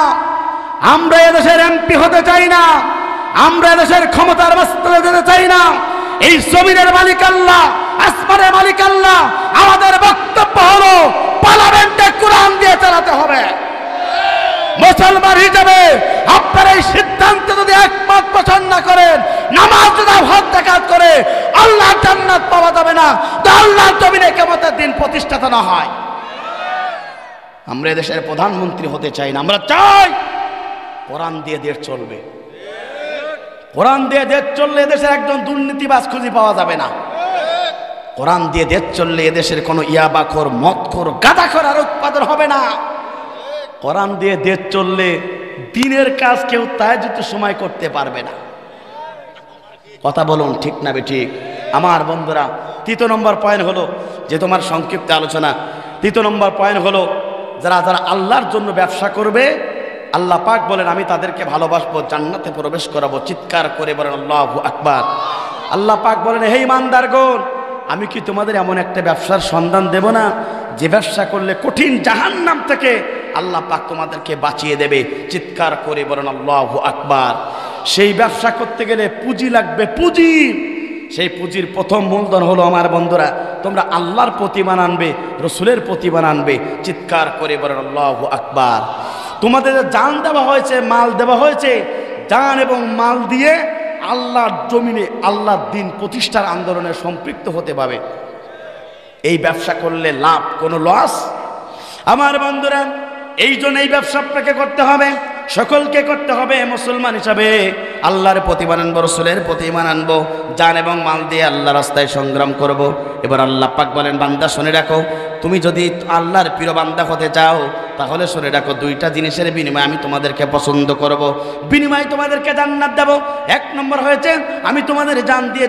আমরা এদেশের এমপি হতে চাই না, আমরা এদেশের ক্ষমতার বাস্তবে যেতে চাই না। এই জমিনের মালিক আল্লাহ, আসমানের মালিক আল্লাহ। আমাদের বক্তব্য হলো পার্লামেন্টে কোরআন দিয়ে চালাতে হবে। মুসলমান হিসেবে আপনার এই সিদ্ধান্ত যদি একমত পোষণ না করেন, নামাজ যদি হক দেখাত করে আল্লাহর জান্নাত পাওয়া যাবে না, তো আল্লাহর জমিনে কিয়ামতের দিন প্রতিষ্ঠাতা না হয়। আমরা দেশের প্রধানমন্ত্রী হতে চাই না, আমরা চাই কোরআন দিয়ে দেশ চলবে। কোরআন দিয়ে দেশ চললে এদেশের একজন দুর্নীতিবাজ খুঁজে পাওয়া যাবে না। কোরআন দিয়ে দেশ চললে এদেশের কোনো ইয়াবাখোর, মদখোর, গাঁজাখোর আর উৎপাদন হবে না। কোরআন দিয়ে দেশ চললে দিনের কাজ কেউ তাহাজ্জুদ সময় করতে পারবে না। কথা বলুন ঠিক না বেঠিক? আমার বন্ধুরা, তৃতীয় নম্বর পয়েন্ট হলো, যে তোমার সংক্ষিপ্ত আলোচনা, তৃতীয় নম্বর পয়েন্ট হলো যারা যারা আল্লাহর জন্য ব্যবসা করবে, আল্লাহ পাক বলেন আমি তাদেরকে ভালোবাসবো, জান্নাতে প্রবেশ করাবো। চিৎকার করে বলেন আল্লাহু আকবার। আল্লাহ পাক বলেন হে ইমানদারগণ, আমি কি তোমাদের এমন একটা ব্যবসার সন্ধান দেব না যে ব্যবসা করলে কঠিন জাহান্নাম থেকে আল্লাহ পাক তোমাদেরকে বাঁচিয়ে দেবে। চিৎকার করে বলেন আল্লাহু আকবার। সেই ব্যবসা করতে গেলে পুঁজি লাগবে, পুঁজি। সেই পুঁজির প্রথম মূলধন হলো আমার বন্ধুরা, তোমরা আল্লাহর প্রতিমান আনবে, রসুলের প্রতিমান আনবে। চিৎকার করে বলেন আল্লাহু আকবার। তোমাদের জান দেওয়া হয়েছে, মাল দেওয়া হয়েছে, জান এবং মাল দিয়ে আল্লাহর জমিনে আল্লাহর দিন প্রতিষ্ঠার আন্দোলনে সম্পৃক্ত হতে পারবে। এই ব্যবসা করলে লাভ, কোনো লস? আমার বন্ধুরা, এই জন্য এই ব্যবসা আপনাকে করতে হবে, সকলকে করতে হবে। মুসলমান হিসাবে আল্লাহর প্রতিমান আনবো, রসুলের প্রতিমান আনবো, জান এবং মাল দিয়ে আল্লাহ রাস্তায় সংগ্রাম করব। এবার আল্লাহ পাক বলেন বান্দা শুনে রাখো, তুমি যদি আল্লাহর প্রিয় বান্দা হতে চাও তাহলে শুনে রাখো, দুইটা জিনিসের বিনিময়ে আমি তোমাদেরকে পছন্দ করব, বিনিময়ে তোমাদেরকে জান্নাত দেব। এক নম্বর হয়েছে আমি তোমাদের জান দিয়ে